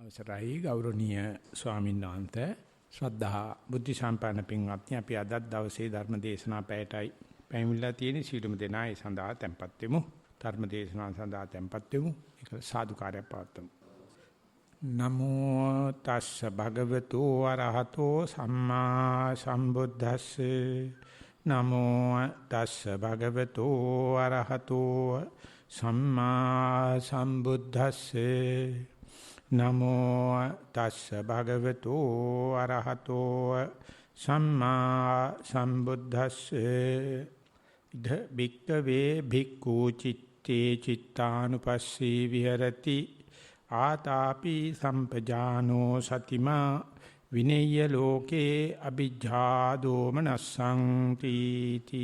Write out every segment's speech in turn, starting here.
අවසරයි ගෞරවනීය ස්වාමීන් වහන්සේ ශ්‍රද්ධා බුද්ධ සම්පන්න පින්වත්නි අපි අද දවසේ ධර්ම දේශනා පැයටයි පැමිණලා තියෙන සීලුම දෙනා ඒ සඳහා tempත් වෙමු ධර්ම දේශනාව සඳහා tempත් වෙමු ඒක සාදුකාරය පවත්වමු නමෝ තස්ස භගවතු වරහතෝ සම්මා සම්බුද්දස්සේ නමෝ තස්ස භගවතු වරහතෝ සම්මා සම්බුද්දස්සේ නමෝ තස්ස භගවතු අරහතෝ සම්මා සම්බුද්දස්සේ ඉද බික්කවේ භික්ඛු චිත්තේ චිත්තානුපස්සී විහෙරති ආතාපි සම්පජානෝ සතිමා විනේය ලෝකේ අ비ජ්ජා දෝමනස්සං තීති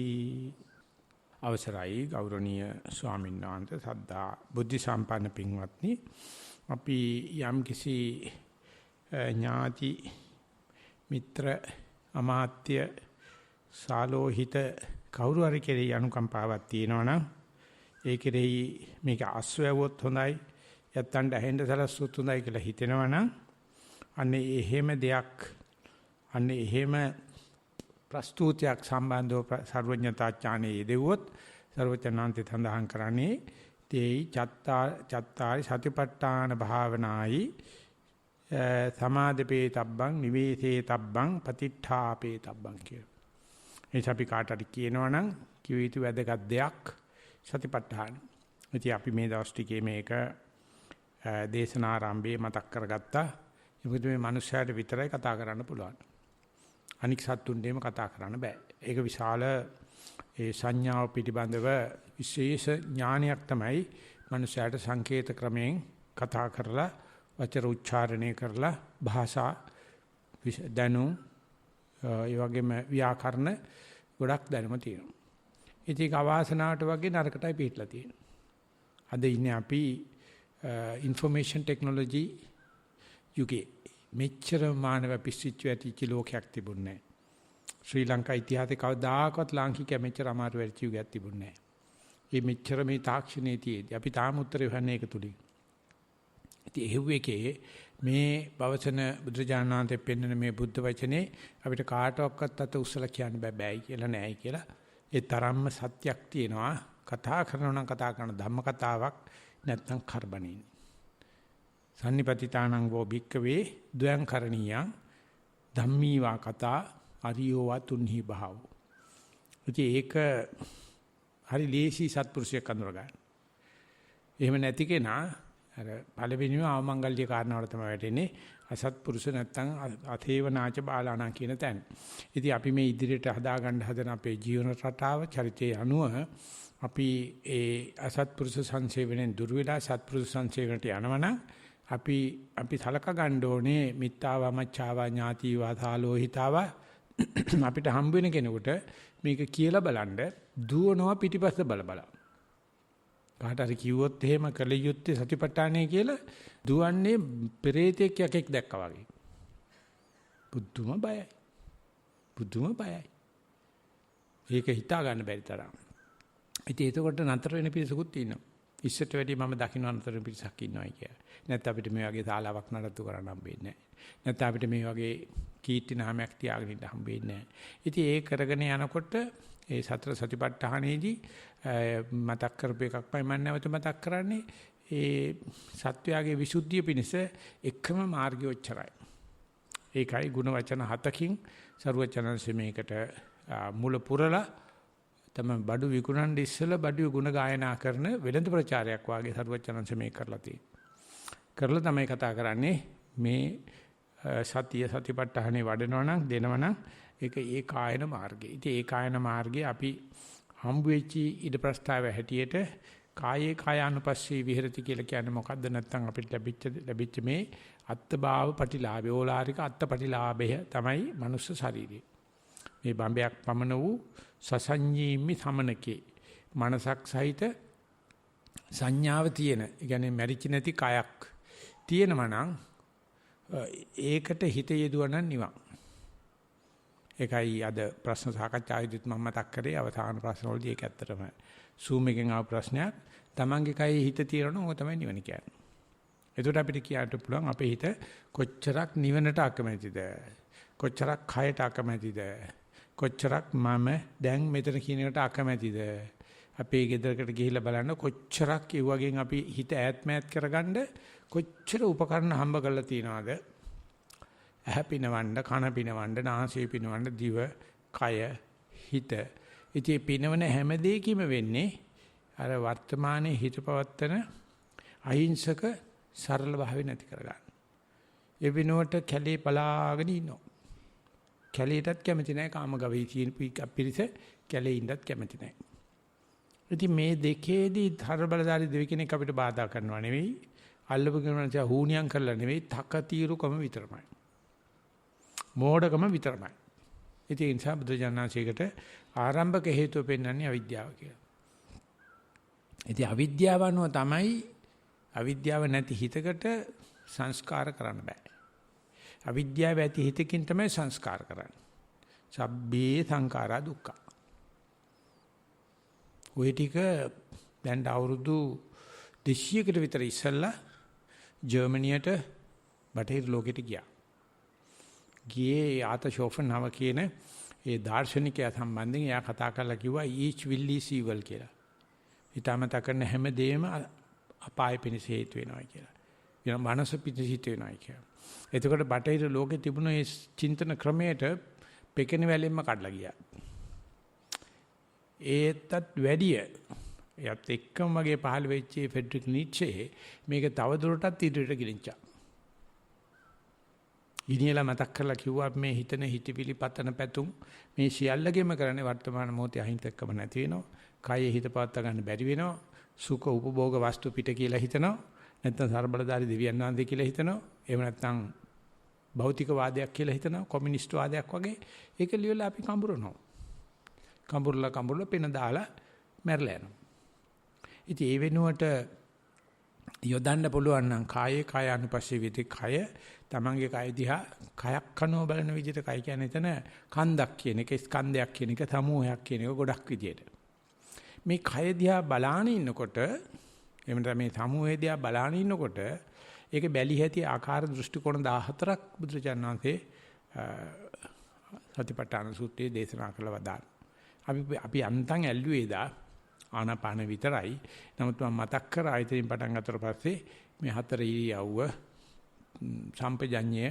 අවසරයි ගෞරවනීය ස්වාමීන් වහන්සේ සද්ධා බුද්ධ සම්පන්න පින්වත්නි අපි යම් කිසි ඥාති මිත්‍ර අමාත්‍ය සාලෝහිත කවුරු හරි කෙරෙහි අනුකම්පාවක් තියෙනවා නම් ඒ කෙරෙහි මේක අස්වැවොත් හොඳයි යත්තන්ට ඇහෙන්න සලස්සොත් හොඳයි කියලා හිතෙනවා නම් අන්නේ එහෙම දෙයක් අන්නේ එහෙම ප්‍රස්තුතියක් සම්බන්ධව සර්වඥතා ඥානයේ යෙදුවොත් සර්වඥාන්තේ සඳහන් කරන්නේ තේයි චත්තාරි සතිපට්ඨාන භාවනායි සමාදපේ තබ්බං නිවේසේ තබ්බං පතිඨාපේ තබ්බං කියන. එනිස අපි කාටට කියනවනම් කිව යුතු වැදගත් දෙයක් සතිපට්ඨාන. ඉතින් අපි මේ දවස් ටිකේ මේක දේශනා ආරම්භයේ මතක් කරගත්තා. මොකද මේ මනුස්සයාට විතරයි කතා කරන්න පුළුවන්. අනික් සත්තුන්ටම කතා කරන්න බෑ. ඒක විශාල ඒ සංඥාව පිටිබඳව විශේෂ ඥානයක් තමයි මනුෂයාට සංකේත ක්‍රමයෙන් කතා කරලා වචන උච්චාරණය කරලා භාෂා දැනුම් ඒ වගේම ව්‍යාකරණ ගොඩක් දැනුම තියෙනවා. ඒක අවාසනාවට වගේ නරකටයි පිටලා තියෙනවා. අද ඉන්නේ අපි ইনফরমේෂන් ටෙක්නොලොජි යුගයේ මෙච්චර මානව පිස්සිච්ච ඇතිච්ච ලෝකයක් තිබුණේ නැහැ. ශ්‍රී ලංකා ඉතිහාසයේ කවදාකවත් ලාංකිකය මෙච්චර අමාරු වෙච්ච යුගයක් තිබුණේ නැහැ. මේ මෙච්චර මේ තාක්ෂණයේ තියේදී අපි තාම උත්තරේ හොයන්නේ ඒක තුලින්. ඉතින් එහෙව්වේකේ මේ පවසන බුදුරජාණන් වහන්සේ පෙන්වන මේ බුද්ධ වචනේ අපිට කාටවත් අත උස්සලා කියන්න බෑයි කියලා නෑයි කියලා. ඒ තරම්ම සත්‍යක් තියෙනවා. කතා කරනවා නම් කතා කරන ධම්ම කතාවක් නැත්නම් කරබනින්. සම්නිපතිතානං වෝ භික්කවේ ද්වයං කරණීයං ධම්මීවා කතා අරියෝ වතුන්හි භාව. ඉතින් ඒක හරි ලේසි සත්පුරුෂයෙක් අඳුර ගන්න. එහෙම නැති කෙනා අර පළවෙනිම අවමංගල්‍ය කාරණාවල තමයි වැටෙන්නේ අසත්පුරුෂ නැත්තම් අතේවනාච බාලාණන් කියන තැන. ඉතින් අපි මේ ඉදිරියට හදාගන්න හදන අපේ ජීවන රටාව චරිතයේ අනුව අපි ඒ අසත්පුරුෂ සංසේවණයෙන් දුර වෙලා සත්පුරුෂ සංසේවණට යනවනම් අපි සලක ගන්න ඕනේ මිත්තාව මච්ඡාව ඥාතිව සාලෝහිතාව අපිට හම්බ වෙන කෙනෙකුට මේක කියලා බලන්න දුවනවා පිටිපස්ස බල බල. කාට හරි කිව්වොත් එහෙම කළ යුත්තේ සතිපට්ඨානය කියලා දුවන්නේ පෙරේතෙක් යකෙක් දැක්කා වගේ. බුද්ධුම බයයි. බුද්ධුම බයයි. ඒක හිතා ගන්න බැරි තරම්. ඉතින් ඒකට නතර වෙන පිරිසකුත් ඉන්නවා. ඉස්සට වැඩි මම දකින්න අතර පිරිසක් ඉන්නවයි කියලා. නැත්නම් අපිට මේ වගේ ශාලාවක් නඩත්තු කරන්න හම්බෙන්නේ නැහැ. නැත්නම් අපිට මේ වගේ කීර්ති නාමයක් තියාගෙන ඉන්න හම්බෙන්නේ නැහැ. ඉතින් ඒ කරගෙන යනකොට ඒ සතර සතිපට්ඨානෙදී මතක් කරපු එකක්මයි මම නැවත මතක් කරන්නේ ඒ සත්වයාගේ විසුද්ධිය පිණිස එකම මාර්ගය ඔච්චරයි. ඒකයි ಗುಣ වචන 7කින් සරුවචනන්සේ මේකට මුල පුරලා තමයි බඩු විකුණන්න ඉස්සෙල්ලා බඩු ගුණ ගායනා කරන වෙළඳ ප්‍රචාරයක් වාගේ සරුවචනන්සේ මේක කරලා තියෙනවා. කරලා තමයි කතා කරන්නේ මේ සතිය සතිපට්ඨානේ වඩනවා නම් දෙනවා නම් ඒක ඒකායන මාර්ගය. ඉතින් ඒකායන මාර්ගයේ අපි හම්බ වෙච්ච ඉද ප්‍රස්තාවය හැටියට කායේ කායානුපස්සී විහෙරති කියලා කියන්නේ මොකද්ද? නැත්නම් අපිට ලැබිච්ච මේ අත්බාව ප්‍රතිලාභය ඕලාරික අත්පටිලාභය තමයි මනුස්ස ශරීරය. මේ බඹයක් පමන වූ සසඤ්ඤීමි සමනකේ මනසක් සහිත සංඥාව තියෙන, ඒ කියන්නේ මැරිච්ච නැති කයක් තියෙනවා නම් ඒකට හිත යෙදුවනම් නිවන්. ඒකයි අද ප්‍රශ්න සාකච්ඡාවේදීත් මම මතක් කරේ අවසාන ප්‍රශ්න වලදී ඒක ඇත්තටම සූම් එකෙන් ආව ප්‍රශ්නයක්. Tamange කයේ හිත තියෙනවා නම් ඕක තමයි නිවන කියන්නේ. එතකොට අපිට කියන්න පුළුවන් අපේ හිත කොච්චරක් නිවනට අකමැතිද? කොච්චරක් කයට අකමැතිද? කොච්චරක් මම දැන් මෙතන කියන එකට අකමැතිද? අපේ ගෙදරකට ගිහිල්ලා බලන්න කොච්චරක් ඒ වගේන් අපි හිත ඈත්මෑත් කරගන්න කොච්චර උපකරණ හම්බ කරලා තියනවද? ඇහැ පිනවන්න, කන පිනවන්න, නාසය පිනවන්න, දිව, කය, හිත. ඉතින් පිනවන හැම දෙයකම වෙන්නේ අර වර්තමානයේ හිත පවත්තන අහිංසක සරල භාවය නැති කරගන්න. ඒ වෙනුවට කැලේ බලාගෙන ඉන්නවා. කැලේටත් කැමති නැහැ කාමගවී කියන පිරිස කැලේ ඉන්නත් කැමති නැහැ. ඉතින් මේ දෙකේදී ධර්ම බලධාරී දෙවි කෙනෙක් අපිට බාධා කරනවා නෙවෙයි, අල්ලපු කෙනාට හුණියම් කරලා නෙවෙයි, තකතිරුකම විතරමයි. මෝඩකම විතරමයි. ඉතින් ඒ නිසා බුදුජානනාංශයකට ආරම්භක හේතුව පෙන්වන්නේ අවිද්‍යාව කියලා. ඉතින් අවිද්‍යාව අනුව තමයි අවිද්‍යාව නැති හිතකට සංස්කාර කරන්න බෑ. අවිද්‍යාව ඇති හිතකින් තමයි සංස්කාර කරන්නේ. සබ්බේ සංඛාරා දුක්ඛ. ඔය ටික දැන් අවුරුදු 200කට විතර ඉස්සෙල්ලා ජර්මනියට බටහිර ලෝකෙට ගියා. ගියේ ආතෂෝෆන්හම කියන ඒ දාර්ශනිකයා සම්බන්ධයෙන් එයා කතා කරලා කිව්වා each will is evil කියලා. ඊටමත කරන හැම දෙයක්ම අපාය පිණිස හේතු වෙනවා කියලා. ඊට මනස පිණිස හේතු වෙනවා කියලා. එතකොට බටහිර ලෝකේ තිබුණ මේ චින්තන ක්‍රමයට පෙකෙන වැලෙන්ම කඩලා ගියා. ඒතත් වැඩිය එයත් එක්කම වගේ පහළ වෙච්ච ෆෙඩරික් නීච්චේ මේක තවදුරටත් ඉදිරියට ගෙනිච්චා. ඉනියලා මතක් කරලා කිව්වා මේ හිතන හිතවිලි පතන පැතුම් මේ සියල්ලගෙම කරන්නේ වර්තමාන මොහොතේ අහිංසකම නැති වෙනවා. කයෙ හිත පවත් ගන්න බැරි වෙනවා. සුඛ උපභෝග වස්තු පිට කියලා හිතනවා. නැත්නම් සර්බලදාරි දෙවියන් වහන්සේ කියලා හිතනවා. එහෙම නැත්නම් භෞතික වාදයක් කියලා හිතනවා. කොමියුනිස්ට් වාදයක් වගේ. ඒක ලියලා අපි කඹරනවා. කඹුරලා පෙන දාලා මැරලා යනවා. ඉතින් ඒ වෙනුවට යොදන්න පුළුවන් නම් කායේ කාය අනුපස්සේ විදි කය තමන්ගේ කය දිහා කයක් කනෝ බලන විදිහට කය කියන්නේ එතන කන්දක් කියන එක ස්කන්ධයක් කියන එක සමූහයක් කියන එක ගොඩක් විදිහට මේ කය දිහා බලාන ඉන්නකොට එහෙම නැත්නම් මේ සමූහය දිහා බලාන ඉන්නකොට ඒක බැලි හැටි ආකාර දෘෂ්ටි කෝණ 14ක් බුදුරජාණන් වහන්සේ සතිපට්ඨාන සූත්‍රයේ දේශනා කළා වදාන අපි අන්තං ඇල්ලුවේදා ආනාපාන විතරයි. නමුත් මම මතක් කරා ඉතින් පටන් ගන්නතර පස්සේ මේ හතර ඉරියව්ව සම්පජඤ්ඤය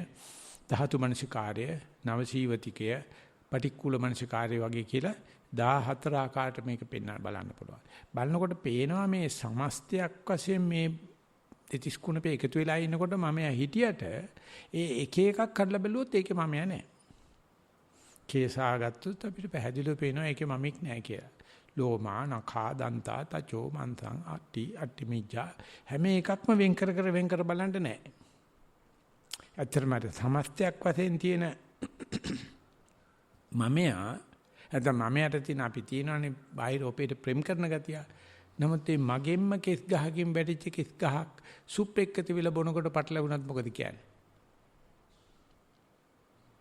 ධාතු මනසිකාර්ය නවසීවතිකය පටික්කුල මනසිකාර්ය වගේ කියලා 14 ආකාරයට මේක පෙන්වන්න බලන්න පුළුවන්. බලනකොට පේනවා මේ සමස්තයක් වශයෙන් මේ දෙතිස් කුණපේ එකතු වෙලා ඉන්නකොට මම හිටියට ඒ එක එකක් කඩලා බැලුවොත් ඒකේ මම නැහැ. කේසා ගත්තොත් අපිට පැහැදිලිව පේනවා ඒකේ මමෙක් නැහැ කියලා. ලෝමා නඛා දන්තා තචෝ මන්තං අට්ටි මිජ්ජා හැම එකක්ම වෙන් කර බලන්න නැහැ. ඇත්තටම සමස්තයක් වශයෙන් තියෙන මමයා නැත්නම් මමයට තියෙන අපි තියෙනවානේ බාහිර ඔපේට ප්‍රේම කරන ගතිය. නමුත් මේ මගෙන්ම කෙස් ගහකින් වැටිච්ච කෙස් ගහක් සුප් එක්ක තිබිලා බොනකොට පටලවුණත් මොකද කියන්නේ?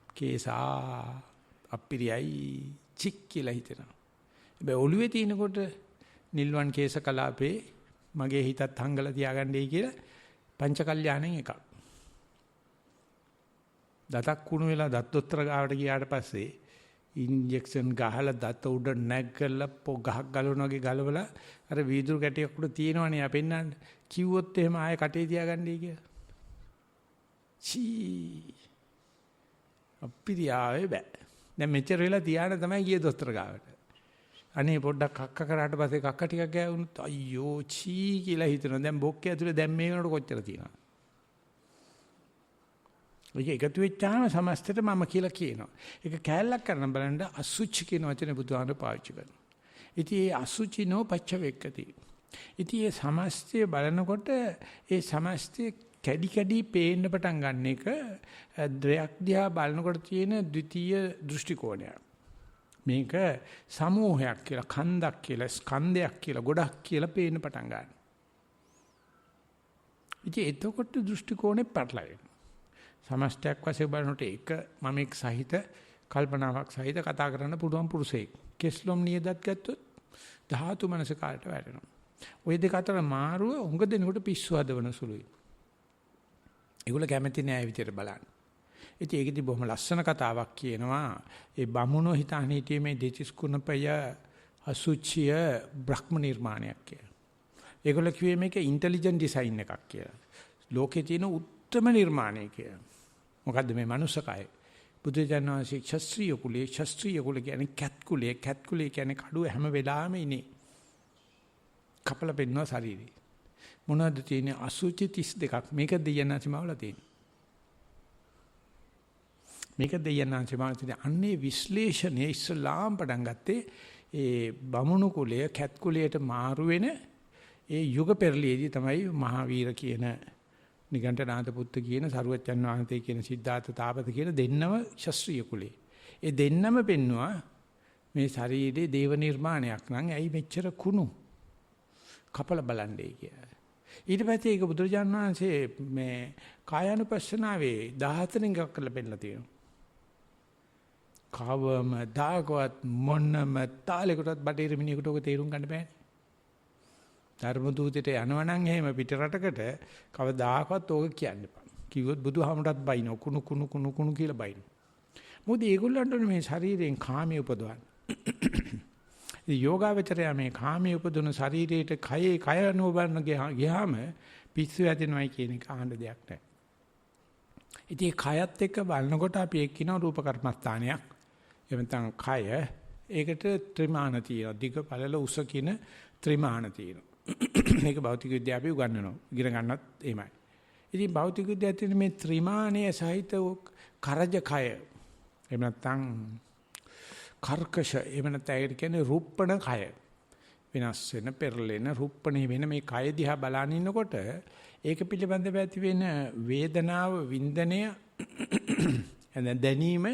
කේසා අප්පිරියයි චික් කියලා හිතෙනවා. හැබැයි ඔළුවේ තිනකොට නිල්වන් කේස කලාපේ මගේ හිතත් හංගලා තියාගන්නයි කියලා පංචකල්යාණෙන් එකක්. දතක් කුණු වෙලා දත් දොස්තර ගාවට ගියාට පස්සේ ඉන්ජෙක්ෂන් ගහලා දත උඩ නැග්ගලා ගහක් ගලවන වගේ ගලවලා අර වීදුරු කැටයක් උඩ තියෙනවනේ අපෙන්නන්න කිව්වොත් එහෙම ආයෙ කටේ තියාගන්නයි කියලා. චී අප්පිරියාවේ බෑ. දැන් මෙච්චර වෙලා තියාන තමයි ගියේ දොස්තර ගාවට. අනේ පොඩ්ඩක් කක්ක කරාට පස්සේ කක්ක ටිකක් ගෑවුනොත් අයියෝ චී කියලා හිතනවා. දැන් බොක්කේ ඇතුලේ දැන් මේ වෙනකොට කොච්චර තියෙනවද? ඒක එකතු වෙච්චාම සමස්තයට මම කියලා කියනවා. ඒක කැලලක් කරන බලන්න අසුචි කියන වචනේ බුදුහාමර පාවිච්චි කරනවා. ඉතින් මේ අසුචිනෝ පච්චවෙක්කති. ඉතින් මේ සමස්තය බලනකොට ඒ සමස්තය කැඩි කැඩි පේන්න පටන් ගන්න එක ද්‍රයක් දිහා බලනකොට තියෙන ද්විතීය දෘෂ්ටි කෝණයක්. මේක සමූහයක් කියලා, කන්දක් කියලා, ස්කන්ධයක් කියලා, ගොඩක් කියලා පේන්න පටන් ගන්නවා. ඉතින් එතකොට දෘෂ්ටි කෝණේ පැටලෙනවා. සමස්තයක් වශයෙන් බලනකොට එක මම එක් සහිත කල්පනාවක් සහිත කතා කරන්න පුළුවන් පුරුෂයෙක්. කෙස්ලොම් නියදත් ගත්තොත් ධාතු මනස කාලට වැටෙනවා. ওই දෙක අතර මාරුව උඟ දෙනකොට පිස්සු හදවන සුළුයි. ඒගොල්ලෝ කැමති නෑ විදියට බලන්න. ඉතින් ඒකෙදි බොහොම ලස්සන කතාවක් කියනවා. ඒ බමුණෝ හිතාන හිටියේ මේ දෙතිස් කුණපය අසුචිය බ්‍රහ්ම නිර්මාණයක් කියලා. ඒගොල්ලෝ කිව්වේ මේක ඉන්ටෙලිජන්ට් ඩිසයින් එකක් කියලා. ලෝකේ තියෙන උත්තරම නිර්මාණය කියලා. මොකද්ද මේ මනුස්ස කය? බුදුජානනාංශී ශාස්ත්‍රීය කුලේ කියන්නේ කැත් කුලේ කියන්නේ කඩුව හැම වෙලාවෙම ඉනේ. කපල පෙන්නවා ශරීරේ. මොනවද තියෙන්නේ? අසුචි 32ක්. මේක දෙයනාසිමාවල තියෙන්නේ. මේක දෙයනාසිමාවල තියෙන්නේ. අන්නේ විශ්ලේෂණය ඉස්ලාම් පටන් ගත්තේ ඒ බමුණු කුලය කැත් කුලයට මාරු වෙන ඒ යුග පෙරළියේදී තමයි මහාවීර කියන නිගණ්ඨනාථ පුත්ත කියන සරුවච්චන් වහන්සේ කියන සිද්ධාර්ථ තාපස කියන දෙන්නම ශාස්ත්‍රීය කුලේ. ඒ දෙන්නම පෙන්නවා මේ ශරීරයේ දේව නිර්මාණයක් නම් ඇයි මෙච්චර කුණු කපල බලන්නේ කියලා. ඊට පස්සේ ඒක බුදුරජාණන් වහන්සේ මේ කායानुපස්සනාවේ 14 එකක් කරලා පෙන්නලා තියෙනවා. කවම දාගවත් මොන්නම තාලයකටවත් බටේර මිනිහෙකුට ඔක තේරුම් ගන්න බෑනේ. ධර්ම දූතයට යනවනම් එහෙම පිට රටකට කවදාකවත් ඕක කියන්න එපා. කිව්වොත් බුදුහාමුදුරත් බයින කුණු කියලා බයින. මොකද ඒගොල්ලන්ට මේ ශරීරයෙන් කාමයේ උපදවන්න. ඉතින් යෝගාවචරය මේ කාමයේ උපදවන ශරීරයට කයේ කය අනුබන්න ගියාම පිස්සු ඇදෙනවයි කියන එක අහන්න දෙයක් නැහැ. ඉතින් කයත් එක්ක බලනකොට අපි එක්කින රූප කර්මස්ථානයක්. එහෙම නැත්නම් කය ඒකට ත්‍රිමාන තියෙනවා. දිග පළල උස කියන ත්‍රිමාන තියෙනවා. මේක භෞතික විද්‍යාවේ උගන්වනවා. ඉගෙන ගන්නත් එහෙමයි. ඉතින් භෞතික විද්‍යාවේ තියෙන මේ ත්‍රිමානයේ සහිත කරජ කය එහෙම නැත්නම් කර්කශ එහෙම නැත්නම් ඒකට කියන්නේ රුප්පණ කය. වෙනස් වෙන පෙරලෙන රුප්පණේ වෙන මේ කය දිහා බලන ඉන්නකොට ඒක පිළිබඳව ඇති වෙන වේදනාව වින්දනය එන දැනීම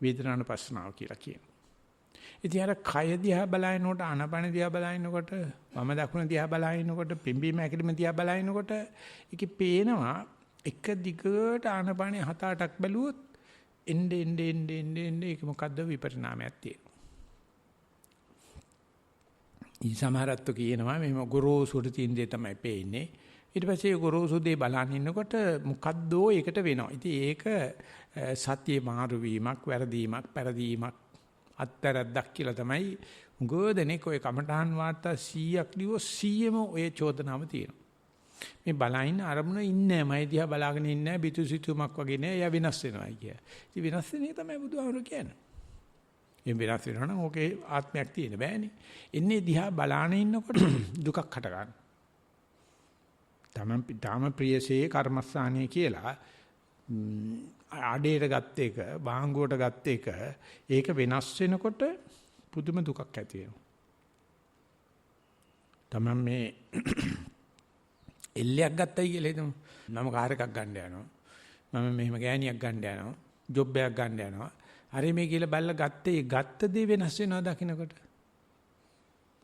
වේදනානුපස්සනාව කියලා කියනවා. ඉතින් අර කය දිහා බලනකොට ආනපන දිහා බලනකොට වම දකුණ දිහා බලනකොට පිම්බීම හැකිලිම දිහා බලනකොට ඒකේ පේනවා එක දිගට ආනපනේ 7-8ක් බැලුවොත් එන්නේ ඒක මොකද්ද විපරිණාමයක් තියෙනවා. ඊ සමහරත්තු කියනවා මෙහෙම ගොරෝසුට තියෙන දේ තමයි පේන්නේ. ඊට පස්සේ ගොරෝසු දේ බලන් ඉන්නකොට මොකද්දෝ ඒකට වෙනවා. ඉතින් ඒක සත්‍ය මාරු වීමක්, වැරදීමක්, පෙරදීමක්, අත්තරද්දක් කියලා තමයි උගෝදෙනෙක් ඔය කමඨාන් වාර්තා 100ක් ලියුව 100ම ඔය චෝදනාව තියෙනවා. මේ බලයින් අරමුණ ඉන්නේ මයි දිහා බලාගෙන ඉන්නේ බිතුසිතුමක් වගේ නෑ. එයා වෙනස් වෙනවා කිය. ඉතින් වෙනස් වෙන එක තමයි බුදුහාමුදුරු කියන්නේ. එම් වෙනස් වෙනවා නම් ඕකේ ආත්මයක් තියෙන බෑනේ. එන්නේ දිහා බලාගෙන ඉන්නකොට දුකක් හට ගන්නවා. තමන් ප්‍රියසේ කර්මස්ථානීය කියලා ආඩේට ගත්ත එක, වාංගුවට ගත්ත එක, ඒක වෙනස් වෙනකොට පුදුම දුකක් ඇති වෙනවා. තමන් මේ එල්ලයක් ගත්තයි කියලා හිතමු. මම කාර් එකක් ගන්න යනවා. මම මෙහෙම ගෑණියක් ගන්න යනවා. ජොබ් එකක් ගන්න යනවා. හරි මේ කියලා බල්ලා ගත්තේ ගත්ත දේ වෙනස් වෙනවා දකින්නකොට.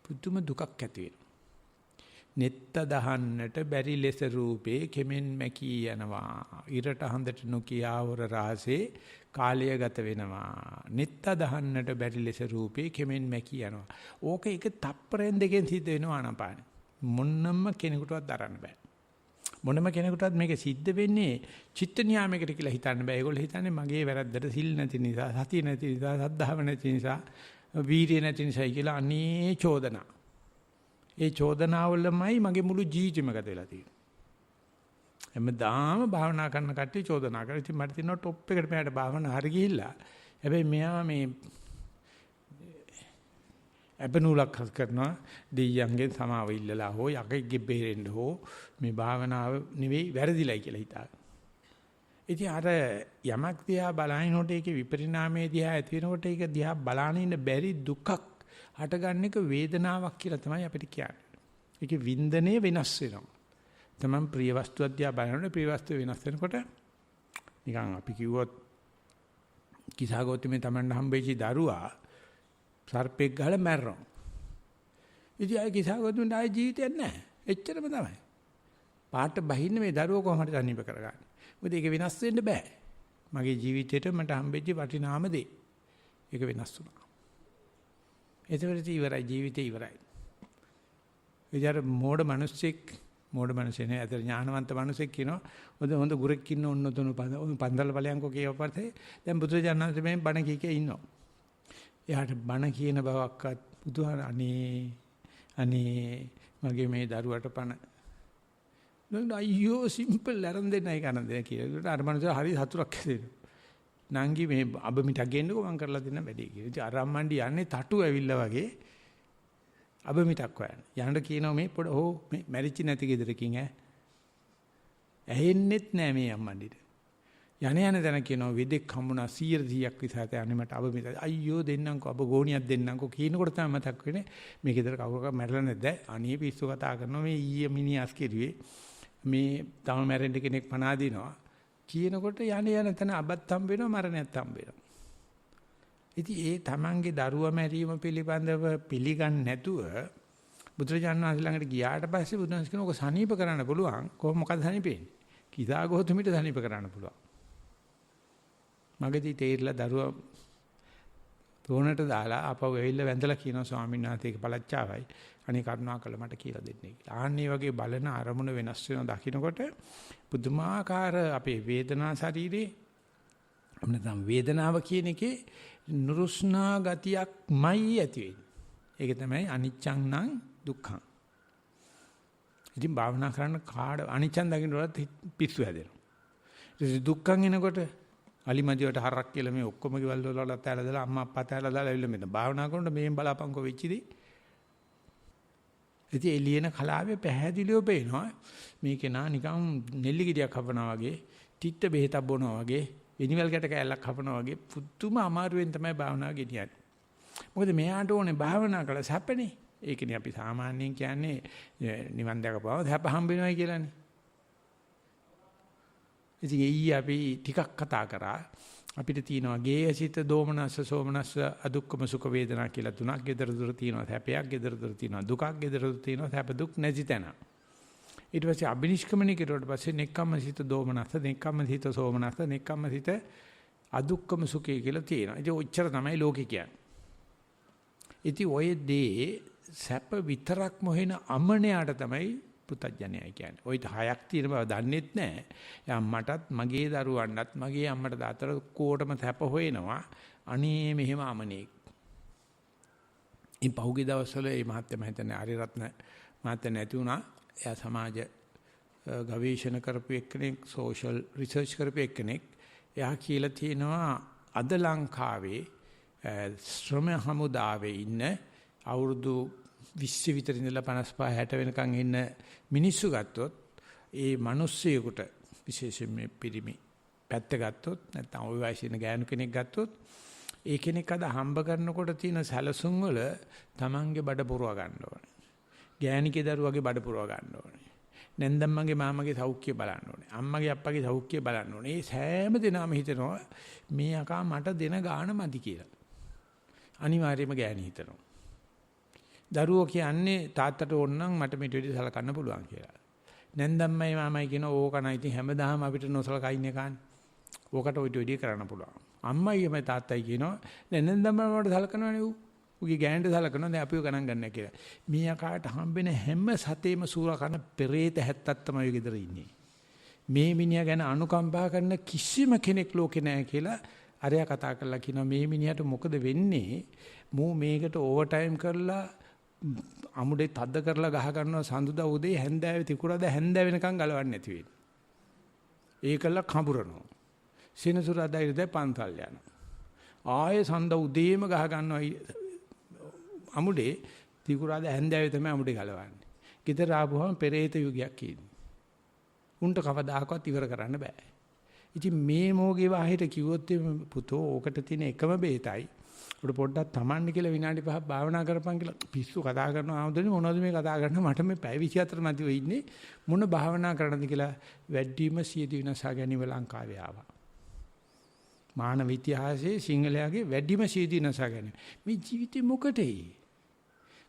පුදුම දුකක් ඇති වෙනවා. නෙත්ත දහන්නට බැරි ලෙස රූපේ කෙමෙන් මැකී යනවා. ඉරට හඳට නොකියාවර රාසේ කාලය ගත වෙනවා. නෙත්ත දහන්නට බැරි ලෙස රූපේ කෙමෙන් මැකී යනවා. ඕක එක තප්පරෙන් දෙකෙන් සිද්ධ වෙනවා ආනපාන. මොන්නම කෙනෙකුටවත් දරන්න බෑ. මොනම කෙනෙකුටවත් මේක සිද්ධ වෙන්නේ චිත්ත නියාමයකට කියලා හිතන්න බෑ. ඒගොල්ලෝ හිතන්නේ මගේ වැරද්දට සිල් නැති නිසා, සතිය නැති නිසා, සද්ධාව නැති නිසා, වීරිය නැති නිසායි කියලා අනේ චෝදනා. ඒ චෝදනාවලමයි මගේ මුළු ජීවිතේම ගත වෙලා තියෙන්නේ. හැමදාම භාවනා කරන කට්ටිය චෝදනා කරා. ඉතින් මට තියෙනවා টොප් එකට මෙයාට භාවනා හරි ගිහිල්ලා. හැබැයි මෙයා මේ අපනූලක් කරනවා දෙයියන්ගෙන් සමාව ඉල්ලලා හෝ යකෙක්ගේ බේරෙන්න හෝ මේ භාවනාව නෙවෙයි වැරදිලයි කියලා හිතාගෙන. ඉතින් අර යමක් දිහා බලනකොට ඒකේ විපරිණාමයේ දිහා ඇති වෙනකොට ඒක දිහා බලාගෙන ඉන්න බැරි දුකක් හටගන්න එක වේදනාවක් කියලා තමයි අපිට කියන්නේ. ඒකේ වින්දනය වෙනස් වෙනවා. තමන් ප්‍රිය වස්තුවක් දිහා බලනකොට ප්‍රිය වස්තුව වෙනස් වෙනකොට නිකන් අපි කිව්වොත් කිසాగොතුමේ තමන් හම්බෙච්ච දරුවා සර්පෙක් ගහලා මැරෙනවා. ඉතින් ආයි කිසాగොතුන්ට ආයි ජීවිතයක් නැහැ. එච්චරම තමයි. පාට බහින්න මේ දරුවෝ කොහොමද තනියම කරගන්නේ? මොකද ඒක වෙනස් වෙන්න බෑ. මගේ ජීවිතේට මට හම්බෙච්ච වටිනාම දේ. ඒක වෙනස් වුණා. ඒතරට ඉවරයි ජීවිතේ ඉවරයි. විතර මෝඩ මිනිස්සෙක් මෝඩ මිනිස්සේ නේ. අතර ඥානවන්ත මිනිසෙක් කියනවා හොඳ ගුරෙක් ඉන්න ඔන්න තුන පන්දල් බලයන්කෝ කියවපතේ දැන් බුදුරජාණන් වහන්සේ මේ බණ කීකේ ඉන්නවා. එයාට බණ කියන බවක්වත් බුදුහාර අනේ මගේ මේ දරුවට පණ අයියෝ සිම්පල් අරන් දෙන්නයි කරන් දෙන්න කියලා. අර මනුස්සයා හරි සතුටක් ඇතිවෙනවා. නංගි මේ අබ මිටක් ගේන්නකෝ මං කරලා දෙන්න වැඩේ කියලා. ඉතින් අරම්මණ්ඩි යන්නේ තටු ඇවිල්ලා වගේ අබ මිටක් හොයන්න. යන්න කියනවා මේ පොඩ මේ මැරිච්ච නැති ගෙදරකින් ඇහෙන්නෙත් නෑ මේ අම්මණ්ඩිට. යන තැන කියනවා වෙදෙක් හම්බුණා 100ක් විතර යන්නේ මට අබ මිට. අයියෝ දෙන්නම්කෝ අබ ගෝණියක් දෙන්නම්කෝ කියනකොට තමයි මතක් වෙන්නේ මේ ගෙදර කවුරක් මැරෙලා නැද්ද? අනේ පිස්සු කතා කරනවා මේ ඊයේ මිනිහස් කිරුවේ. මේ තම මැරෙන්න කෙනෙක් පනා දිනවා කියනකොට යන තැන අබත් හම්බ වෙනවා මරණයත් හම්බ වෙනවා. ඉතින් ඒ තමන්ගේ දරුවා මැරීම පිළිබඳව පිළිගන්නේ නැතුව බුදුරජාණන් වහන්සේ ළඟට ගියාට පස්සේ බුදුන්ස් කියන ඔක සනීප කරන්න පුළුවන්. කොහොම මොකද සනීපෙන්නේ? කිසා ගෝතමිට සනීප කරන්න පුළුවන්. මගදී තේරිලා දරුවා තෝරණට දාලා ආපහු ඇවිල්ලා වැඳලා කියනවා ස්වාමීන් වහන්සේක පළච්චාවයි. අනේ කරුණාකරලා මට කියලා දෙන්නේ කියලා. ආන්නේ වගේ බලන අරමුණ වෙනස් වෙනවා දකින්නකොට පුදුමාකාර අපේ වේදනා ශරීරේ නැත්නම් වේදනාව කියන එකේ නුරුස්නා ගතියක්මයි ඇති වෙන්නේ. ඒක තමයි අනිච්චං නම් දුක්ඛං. ඉතින් භාවනා කරන්න කාඩ අනිච්චං දකින්නකොට පිස්සු හැදෙනවා. ඉතින් දුක්ඛං එනකොට අලිමදිවට හරක් කියලා මේ ඔක්කොම ගෙවල් වල තැලා දාලා අම්මා අප්පා තැලා දාලා ඇවිල්ලා මෙතන භාවනා කරනකොට මේන් බලාපංකෝ වෙච්චිදී. ඉතින් එළියන කලාවේ පැහැදිලිව පේනවා මේක නා නිකන් නෙල්ලි ගෙඩියක් හපනවා වගේ, තිත්ත බෙහෙතක් බොනවා වගේ, වෙනිවල් ගැට කෑල්ලක් හපනවා වගේ පුදුම අමාරුවෙන් තමයි භාවනාව ගෙනියන්නේ. මොකද මෙයාට ඕනේ භාවනා කළා සැපනේ. ඒකනේ අපි සාමාන්‍යයෙන් කියන්නේ නිවන් දැකපුවම සැප හම්බ වෙනවයි කියලානේ. ඉතින් ඊයේ අපි ටිකක් කතා කරා අපිට තියෙනවා ගේයසිත දෝමනස්ස සෝමනස්ස අදුක්කම සුඛ වේදනා කියලා තුනක්. gedara dura තියෙනවා සැපයක්, gedara dura තියෙනවා දුකක්, gedara dura තියෙනවා සැප දුක් නැති තැන. ඊට පස්සේ අබිනිෂ්ක්‍මණය කෙරුවට පස්සේ නෙක්ඛම්මසිත දෝමනස්ස, නෙක්ඛම්මසිත සෝමනස්ස, නෙක්ඛම්මසිත අදුක්කම සුඛය කියලා තියෙනවා. ඉතින් ඔච්චර තමයි ලෝකේ කියන්නේ. ඉතින් ඔය දේ සැප විතරක් මොහින අමනයාට තමයි පුතඥයයි කියන්නේ. ওই 6ක් තියෙන බව දන්නෙත් නැහැ. යා මටත් මගේ දරුවන්ටත් මගේ අම්මට දාතර කොටම සැප හොයනවා. අනේ මෙහෙම අමනේ. ඉන් පහුගිය දවස්වල මේ මහත්මයා හිතන්නේ ආරියරත්න මහත්මයා නැති වුණා. එයා සමාජ ගවේෂණ කරපු එක්කෙනෙක්, සෝෂල් රිසර්ච් කරපු එක්කෙනෙක්. එයා කියලා තියෙනවා අද ලංකාවේ ශ්‍රම හමුදාවේ ඉන්න අවුරුදු 20 විතර ඉඳලා 55 60 වෙනකන් ඉන්න මිනිස්සු ගත්තොත් ඒ මිනිස්සෙකුට විශේෂයෙන් මේ පිරිමි පැත්ත ගත්තොත් නැත්නම් ওই වයසේ ඉන්න ගෑනු කෙනෙක් ගත්තොත් ඒ කෙනෙක් අද හම්බ කරනකොට තියෙන සැලසුම් වල Tamange බඩ පුරව ගන්න ඕනේ. ගෑණිකේ දරුවගේ බඩ පුරව ගන්න ඕනේ. නැන්දම්මගේ මාමගේ සෞඛ්‍ය බලන්න ඕනේ. අම්මගේ අප්පගේ සෞඛ්‍ය බලන්න ඕනේ. මේ සෑම දිනම හිතනවා මේ අකා මට දෙන ගාණ මදි කියලා. අනිවාර්යයෙන්ම ගෑණි හිතනවා. දරුවෝ කියන්නේ තාත්තට ඕන නම් මට මේට විදිහ සලකන්න පුළුවන් කියලා. නැන්දම්මයි මාමයි කියන ඕකනයි ඉතින් හැමදාම අපිට නොසලකා ඉන්නේ කාන්නේ. ඕකට ඔය විදිහ කරන්න පුළුවන්. අම්මයි තාත්තයි කියනවා නැන්දම්මයි මට සලකනවනේ ඌ. උගේ ගෑනට සලකනවා දැන් අපිව ගණන් ගන්න කියලා. මේ අකාට හම්බෙන හැම සතේම සූරා කරන පෙරේත 70ක් තමයි ගෙදර ඉන්නේ. මේ මිනිහා ගැන අනුකම්පා කරන කිසිම කෙනෙක් ලෝකේ නැහැ කියලා අරයා කතා කරලා කියනවා මේ මිනිහට මොකද වෙන්නේ? මූ මේකට ඕවර් ටයිම් කරලා අමුඩේ තද්ද කරලා ගහ ගන්නවා සඳුදා උදේ හැන්දෑවේ තිකුරාද හැන්දෑ වෙනකන් ගලවන්නේ නැති වෙන්නේ. ඒකල කඹරනවා. සෙනසුරාදා ඉඳලා පන්සල් යනවා. ආයේ සඳ උදේම ගහ ගන්නවා අමුඩේ තිකුරාද හැන්දෑවේ තමයි අමුඩේ ගලවන්නේ. ගෙදර ආපුවම පෙරේත යුගයක් කියන්නේ. උන්ට කවදාකවත් ඉවර කරන්න බෑ. ඉතින් මේ මොගේ වාහිට කිව්වොත් පුතෝ ඕකට තියෙන එකම බේතයි. උඩ පොඩ්ඩක් තමන්නේ කියලා විනාඩි 5ක් භාවනා කරපන් කියලා පිස්සු කතා කරනවා ආමුදනේ මොනවද මේ කතා කරන්නේ මට මේ පැය 24 මැදිව ඉන්නේ මොන භාවනා කරන්නද කියලා වැඩිම සියදි විනාශා ගැනීම ලංකාවේ ආවා. මානව ඉතිහාසයේ සිංහලයාගේ වැඩිම සියදි විනාශා ගැනීම. මේ ජීවිතේ මොකටේ?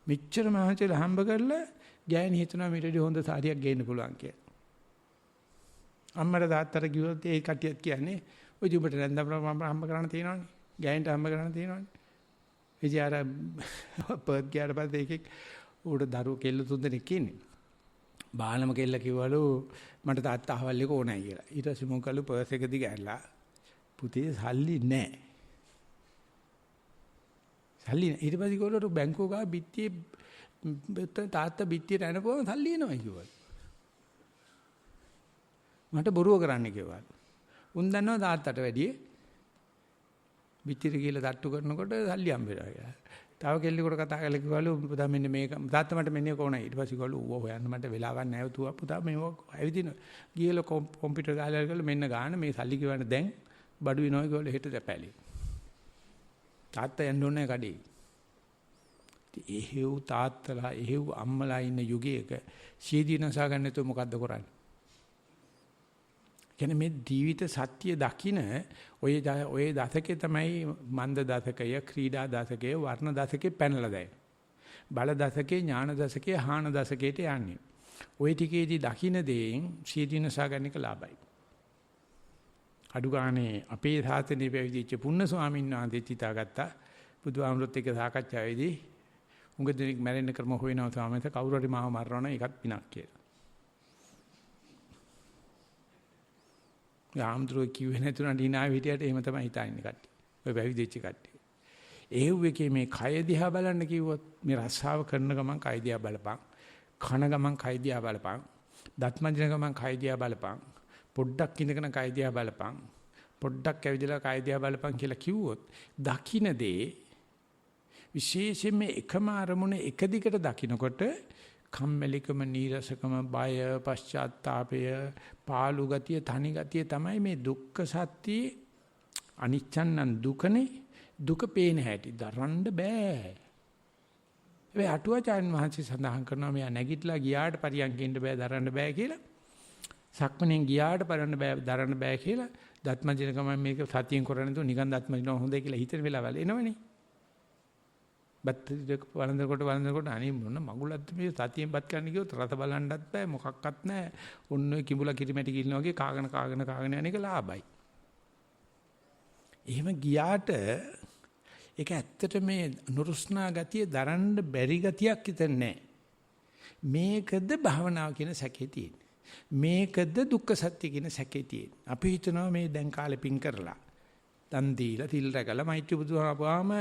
මෙච්චර මහන්සියලා හම්බ කරලා ගෑණි හිතනවා මීටදී හොඳ සාරියක් ගේන්න පුළුවන් කියලා. අම්මට තාත්තට කිව්වොත් ඒ කටියත් කියන්නේ ඔය ජීවිතේ නැන්දම හම්බ කරන්න තියෙනවනේ. ගෑනිට හම්බ කරන්න තියෙනවනේ. ඉතින් අර පර්ත් ගියාට පස්සේ එකෙක් උඩ දරුවෝ කෙල්ල තුන් දෙනෙක් ඉන්නේ. බාලම කෙල්ල කිව්වලු මට තාත්තා අහවල් එක ඕනයි කියලා. ඊට පස්සේ මම කළු පර්ස් එක දිග ඇරලා පුතේ සල්ලි නැහැ. සල්ලි ඊට පස්සේ ගොල්ලෝ බැංකුව ගා බිත්තියේ තාත්තා බිත්තියට එනපුවම සල්ලි එනවා කිව්වා. මට බොරුව කරන්න කිව්වා. උන් දන්නවා තාත්තට වැඩිය බිත්තියට ගිහලා තට්ටු කරනකොට සල්ලි හම්බෙනවා කියලා. තව කෙල්ලෙකුට කතා කරලා කිව්වලු පුතා මෙන්න මේක තාත්තා මට මෙන්න කොහොනයි. ඊට පස්සේ ගොල්ලෝ ඌව හොයන්න මට වෙලාවක් නැහැ තුවා පුතා මේව ඇවිදින. ගිහලා කම්පියුටර් ගාලා ගිහලා මෙන්න ගාන මේ සල්ලි කියවන්න දැන් බඩු වෙනවා කියලා හෙට දැපැලි. තාත්තා යන්න ඕනේ කඩේ. එහෙව් තාත්තලා එහෙව් අම්මලා ඉන්න යුගයක සීදීනසා ගන්න නැතුව මොකද්ද කරන්නේ? කියන්නේ මේ ජීවිත සත්‍ය දකින ඔය දශකේ තමයි මන්ද දශකය, ක්‍රීඩා දශකය, වර්ණ දශකේ පැනලා දැන්. බල දශකේ, ඥාන දශකේ, හාන දශකේට යන්නේ. ওই ටිකේදී දකින දේෙන් සීදීනසා ගන්න එක ලාභයි. අඩු ගානේ අපේ සාසනේ පැවිදිච්ච පුන්න ස්වාමීන් වහන්සේ හිතාගත්තා බුදුහාමුදුරුත් එක්ක සාකච්ඡාවේදී උඟ දෙනෙක් මැරෙන්න ක්‍රම හොයනවා ස්වාමීන් වහන්සේ කවුරු හරි මාව මරනවා නම් ඒකත් පිනක් කියලා. යාම්ද්‍රෝ කිව්වේ නැතුණා ඩිනාව හිටියට එහෙම තමයි හිතන්නේ කට්ටිය. ඔය පැවිදිච්ච කට්ටිය. එහෙව් එකේ මේ කය දිහා බලන්න කිව්වොත් මේ රස්සාව කරන ගමන් කය දිහා බලපන්. කන ගමන් කය දිහා බලපන්. දත් මදින ගමන් කය දිහා බලපන්. පොඩ්ඩක් ඉඳගෙන කය දිහා බලපන්. පොඩ්ඩක් ඇවිදලා කය දිහා බලපන් කියලා කිව්වොත් දකින්න දේ විශේෂයෙන්ම එකම අරමුණ එක දිගට දකින්නකොට කම්මැලිකම, නීරසකම, බය, පශ්චාත්තාපය, පාළු ගතිය, තනි ගතිය තමයි මේ දුක්ඛ සත්‍ය අනිච්චන් දුකනේ. දුක පේන හැටි දරන්න බෑ. ඒ අටුවාචාන් වහන්සේ සඳහන් කරනවා මෙයා නැගිටලා ගියාට පරියන්කෙන්න බෑ දරන්න බෑ කියලා. සක්මණෙන් ගියාට දරන්න බෑ කියලා. දත්මජින ගමන් මේක සතියෙන් කරන්නේ තු නිකන් දත්මජින හොඳයි කියලා හිතන වෙලාවල් එනවනේ. බත් වළඳනකොට අනේ මොන මගුලක්ද මේ සතියෙන් බත් ගන්න කිව්වොත් රස බලන්නත් බෑ මොකක්වත් නැහැ. ඔන්න ඔය කිඹුලා කිරිමැටි කිල්න වගේ කාගෙන යන එක ලාභයි. එහෙම ගියාට ඒක ඇත්තට මේ නුරුස්නා ගතිය දරන්න බැරි ගතියක් හිතන්නේ නැහැ. මේකද භවනාව කියන සැකේ තියෙන්නේ. මේකද දුක්ඛ සත්‍ය කියන සැකේ තියෙන්නේ. අපි හිතනවා මේ දැන් කාලෙ පින් කරලා දන් දීලා තිල් රැකලා මෛත්‍රී බුදුහාපාම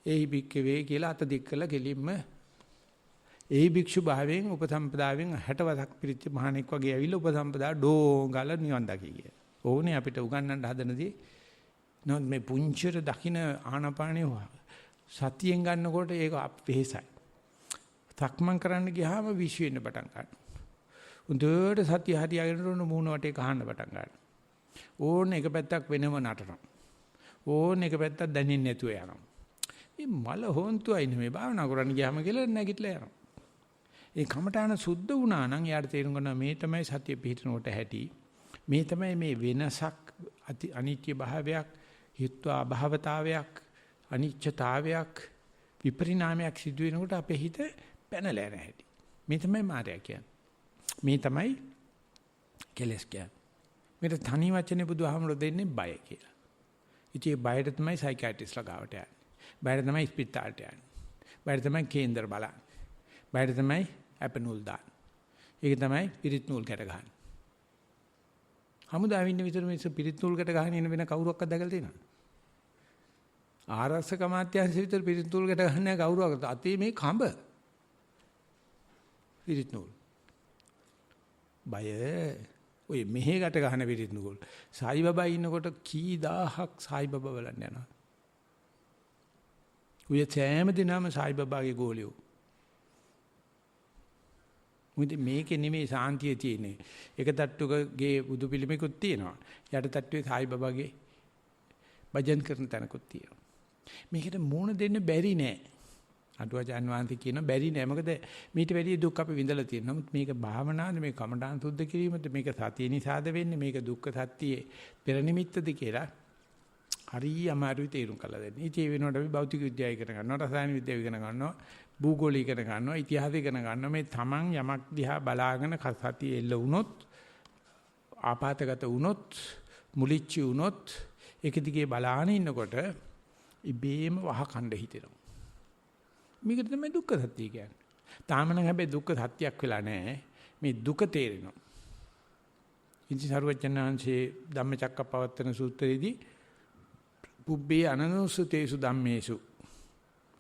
එහි භික්කවේ කියලා අත දික් කළා කෙලින්ම එහි භික්ෂු භාවයෙන් උපසම්පදාවෙන් 60 වසක් පිරිච්ච මහණෙක් වගේ ඇවිල්ලා උපසම්පදා ඩෝංගල නිවන් දකි කිය. ඕනේ අපිට උගන්වන්න හදනදී නෝත් මේ පුංචිර දකින්න ආනපානිය සතියෙන් ගන්නකොට ඒක වෙහෙසයි. තක්මන් කරන්න ගියාම විශ්ව වෙන්න පටන් ගන්නවා. උදේට සතිය හරියගෙන උන මූණ වටේ කහන්න පටන් ගන්නවා. ඕන එක පැත්තක් වෙනම නටනවා. ඕන එක පැත්තක් දැනෙන්නේ නැතුව යනවා. මේ මල හොන්තුයි නෙමෙයි භාවනා කරන්න ගියාම කියලා නැගිටලා යනවා. ඒ කමඨාන සුද්ධ වුණා නම් යාට තේරුම් ගන්නවා මේ තමයි සතිය පිහිටනකොට ඇති. මේ තමයි මේ වෙනසක් අනිත්‍ය භාවයක්, හිත්වා අභාවතාවයක්, අනිච්චතාවයක්, විපරිණාමයක් සිදු වෙනකොට අපේ හිත පැනලා යන හැටි. මේ තමයි මායя කියන්නේ. මේ තමයි කෙලස් කියන්නේ. මේක තනි වචනේ බුදුහාමුදුරු දෙන්නේ බය කියලා. ඉතින් බයට තමයි සයිකියාට්‍රිස්ලා ගාවට යන්නේ. බයට තමයි ස්පිතාලට යන්නේ. බයට තමයි කේන්දර බලන්නේ. බයට තමයි ඇපනූල් දාන්නේ. ඒක තමයි පිරිත් නූල් කැට ගහන්නේ. හමුදාවෙ ඉන්න විතර මේ පිරිත් නූල් කැට ගහගෙන ඉන්න වෙන කවුරක්වත් දැකලා තියෙනවද? ආරක්ෂක අමාත්‍යාංශ විතර පිරිත් නූල් කැට ගහන්නේ කවුරුවක්වත්. අතේ මේ කඹ පිරිත් නූල්. බය ඔය මෙහෙකට ගහන පිරිත් නූල්. සායි බබා ඉන්නකොට කී දහහක් සායි බබා බලන්න යනවා. ඔය සෑම දිනම සායි බබාගේ ගෝලියෝ. මුද මේකේ නෙමෙයි සාන්තිය තියෙන්නේ. එක තට්ටුකගේ බුදු පිළිමයකුත් තියෙනවා. යට තට්ටුවේ සායි බබාගේ භජන් කරන තැනකුත් තියෙනවා. මේකට මූණ දෙන්න බැරි නෑ. අටුවාචාන් වහන්සේ කියන බැරි නෑ. මොකද මීට වැඩි දුක් අපි විඳලා තියෙනවා. නමුත් මේක භාවනාවද මේ කමඨාන් සුද්ධ කිරීමද මේක සතිය නිසාද වෙන්නේ මේක දුක්ඛ සත්‍යයේ පෙර නිමිත්තද කියලා හරිය අමාරුයි තේරුම් කරලා දෙන්න. ඉතින් ඒ වෙනකොට අපි භෞතික විද්‍යාව ඉගෙන ගන්නවා, රසායන විද්‍යාව ඉගෙන ගන්නවා, භූගෝලය ඉගෙන ගන්නවා, ඉතිහාසය ඉගෙන ගන්නවා. මේ තමන් යමක් දිහා බලාගෙන සතිය එල්ල වුණොත්, ආපాతගත වුණොත්, මුලිච්චි වුණොත් ඒක දිගේ බලාගෙන ඉන්නකොට ඉබේම වහකණ්ඩ හිතෙනවා. මේකට තමයි දුක්ඛ සත්‍ය කියන්නේ. තාම නම් හැබැයි දුක්ඛ සත්‍යයක් වෙලා නැහැ. මේ දුක තේරෙනවා. ඉති සර්වඥාන්සේ ධම්මචක්කප්පවත්තන සූත්‍රයේදී පුබ්බේ අනනුසුතේසු ධම්මේසු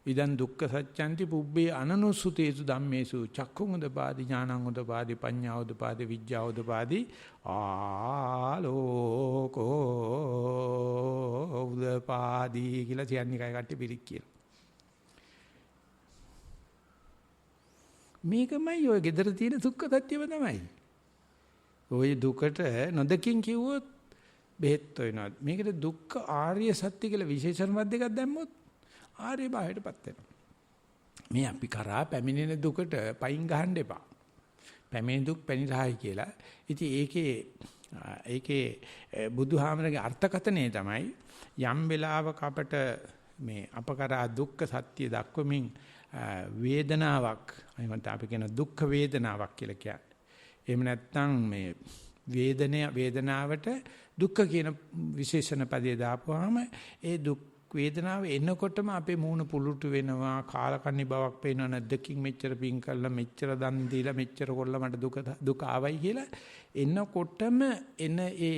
ඉදන් දුක්ඛ සත්‍යන්ති පුබ්බේ අනනුසුතේසු ධම්මේසු චක්ඛුං උදපාදි ඥානං උදපාදි පඤ්ඤා උදපාදි විඥා උදපාදි ආලෝකෝ උදපාදි කියලා කියන්නේ කයි කට්ටිය පිළික් කියලා. මේකමයි ඔය gedara තියෙන දුක්ඛ සත්‍යම තමයි. ඔය දුකට නොදකින් කිව්වොත් බෙහෙත් වෙනවා. මේකට දුක්ඛ ආර්ය සත්‍ය කියලා විශේෂණ වත් දෙකක් දැම්මොත් ආර්ය භාවයටපත් වෙනවා. මේ අපි කරා පැමිණෙන දුකට පයින් ගහන්න එපා. පැමිණෙන දුක් පැනිරහයි කියලා. ඉතින් ඒකේ බුදුහාමරගේ අර්ථකථනය තමයි යම් වෙලාවක අපට මේ අපකරා දුක්ඛ සත්‍ය දක්වමින් වේදනාවක් අයිමත් අපි කියන දුක්ඛ වේදනාවක් කියලා කියන්නේ. එහෙම නැත්නම් මේ වේදනාවට දුක්ඛ කියන විශේෂණ පදේ දාපුවාම ඒ දුක් වේදනාව එනකොටම අපේ මූණ පුලුටු වෙනවා කාලකන්ණි බවක් පේනවා නැද්දකින් මෙච්චර පිං කළා මෙච්චර දන් දීලා මෙච්චර කොල්ල මට දුක ආවයි කියලා එනකොටම එන ඒ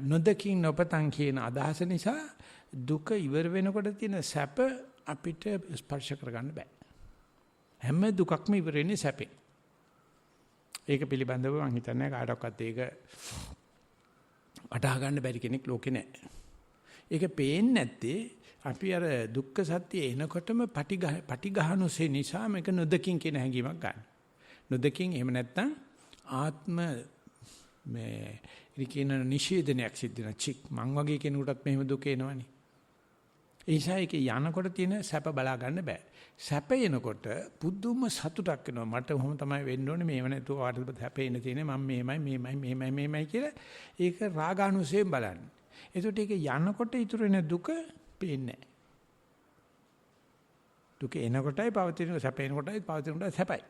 නොදකින් නොපතන් කියන අදහස නිසා දුක ඉවර වෙනකොට තියෙන සැප අපිට ස්පර්ශ කරගන්න බෑ. හැම දුකක්ම ඉවර වෙන්නේ සැපෙන්. ඒක පිළිබඳව මම හිතන්නේ කාටවත් ඒක වටහා ගන්න බැරි කෙනෙක් ලෝකේ නැහැ. ඒක පේන්නේ නැත්තේ අපි අර දුක්ඛ සත්‍ය එනකොටම පටිඝානුසේ නිසා මේක නොදකින් කියන හැඟීමක් ගන්න. නොදකින් එහෙම නැත්නම් ආත්ම මේ ඉරිකින නිෂේධනයක් සිද්ධ වෙන චික් මං වගේ කෙනෙකුටත් මෙහෙම දුක එනවනේ. ඒ නිසා ඒක යනකොට තියෙන සැප බලා ගන්න බෑ. සැප එනකොට පුදුම සතුටක් එනවා. මට ඔහොම තමයි වෙන්න ඕනේ. මේව නැතුව වාටද සැපෙන්න තියෙන්නේ. මම මේමයි කියලා ඒක රාගානුසයෙන් බලන්න. ඒකට ඒක යනකොට ඉතුරු වෙන දුක පේන්නේ නැහැ. දුක එනකොටයි පවතින සැප එනකොටයි පවතින කොට සැපයි.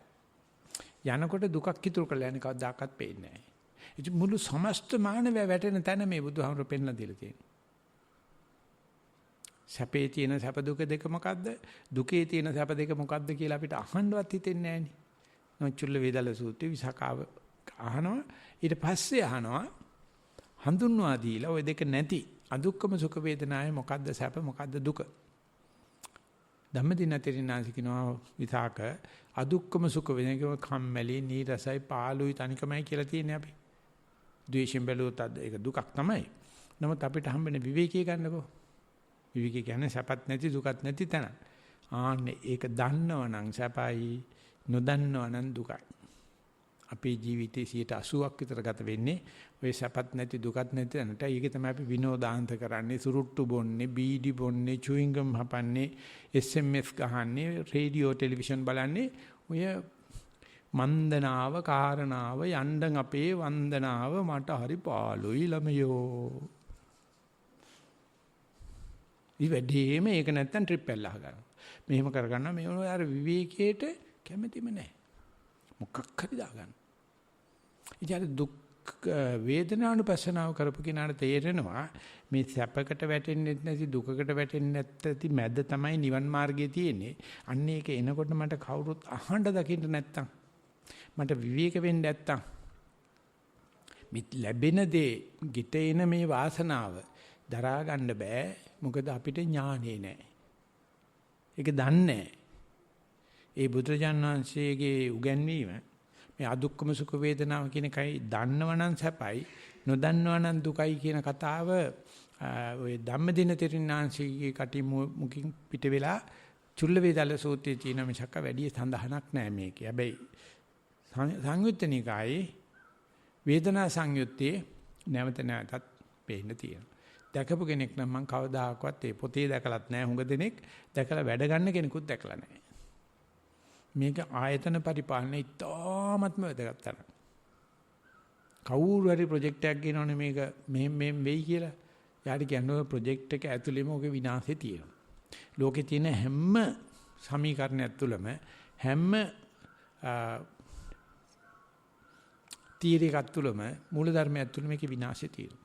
යනකොට දුකක් ඉතුරු කරලා යන්නේ කවදාකවත් පේන්නේ නැහැ. ඒ මුළු සමස්ත මානවය වැටෙන තැන මේ බුදුහාමුදුරු පෙන්ලා දීලා තියෙනවා. සැපේ තියෙන සැප දුක දෙක මොකද්ද? දුකේ තියෙන සැප දෙක මොකද්ද කියලා අපිට අහන්නවත් හිතෙන්නේ නැහැ නේ. නොචුල්ල වේදල සූත්‍රය විසකාව අහනවා. ඊට පස්සේ අහනවා හඳුන්වා දීලා ওই දෙක නැති අදුක්කම සුඛ වේදනාවේ මොකද්ද සැප මොකද්ද දුක? ධම්මදින තෙරිනාසිකිනවා විසාක අදුක්කම සුඛ වේදනාවේ කම්මැලි නීරසයි පාළුයි තනිකමයි කියලා තියෙන්නේ අපි. ද්වේෂයෙන් බැලුවොත් ඒක දුකක් තමයි. නමුත් අපිට හම්බෙන විවේකී ගන්නකෝ. විවිධ කියන්නේ සැපත් නැති දුකත් නැති තැන. ආන්නේ ඒක දන්නවනම් සැපයි නොදන්නවනම් දුකයි. අපේ ජීවිතේ 80ක් විතර ගත වෙන්නේ ඔය සැපත් නැති දුකත් නැති තැනට. ඒක තමයි අපි විනෝදාන්ත කරන්නේ, සුරුට්ටු බොන්නේ, බීඩි බොන්නේ, චුයින් ගම් හපන්නේ, SMS ගහන්නේ, රේඩියෝ ටෙලිවිෂන් බලන්නේ. ඔය මන්දනාව කාරණාව යණ්ඩන් අපේ වන්දනාව මට හරි පාළුයි ළමයෝ. ඉවැඩේම ඒක නැත්තම් ට්‍රිප් එකක් ගන්නවා. මෙහෙම කරගන්නවා මේ වගේ අර විවේකයට කැමැතිම නැහැ. මොකක් හරි දාගන්න. ඉතින් දුක් වේදනානුපස්සනාව කරපු කෙනාට තේරෙනවා මේ සැපකට වැටෙන්නේ නැති දුකකට වැටෙන්නේ නැති මැද තමයි නිවන් මාර්ගයේ තියෙන්නේ. අන්න ඒක එනකොට මට කවුරුත් අහන්න දකින්න නැත්තම් මට විවේක වෙන්න නැත්තම් මේ ලැබෙන දේ ගිට එන මේ වාසනාව දරා ගන්න බෑ. මොකද අපිට ඥානෙ නැහැ. ඒක දන්නේ නැහැ. ඒ බුදුරජාණන් වහන්සේගේ උගන්වීම මේ අදුක්කම සුඛ වේදනාව කියන එකයි දන්නවනම් සැපයි නොදන්නවනම් දුකයි කියන කතාව ඔය ධම්මදින තෙරින්නාංශයේ කටි මුකින් පිට වෙලා චුල්ල වේදල සූත්‍රයේ තියෙන මිසක වැඩි සඳහනක් නැහැ මේකේ. හැබැයි සංයුත්තනිකායේ වේදනා සංයුත්තේ නැවත නැවතත් පේන්න තියෙනවා. දැකපු කෙනෙක් නම් මම කවදාකවත් ඒ පොතේ දැකලත් නැහැ. හුඟ දෙනෙක් දැකලා වැඩ ගන්න කෙනෙකුත් දැකලා නැහැ. මේක ආයතන පරිපාලනයේ ඉතාමත්ම වැදගත් තරක්. කවුරු හරි ප්‍රොජෙක්ට් එකක් ගෙනවනේ මේක මෙහෙම වෙයි කියලා. යාට කියන්නේ ප්‍රොජෙක්ට් එක ඇතුළේම ඔගේ විනාශය තියෙනවා. ලෝකේ තියෙන හැම සමීකරණයක් තුළම හැම තීරයක තුළම මූලධර්මයක් තුළ මේකේ විනාශය තියෙනවා.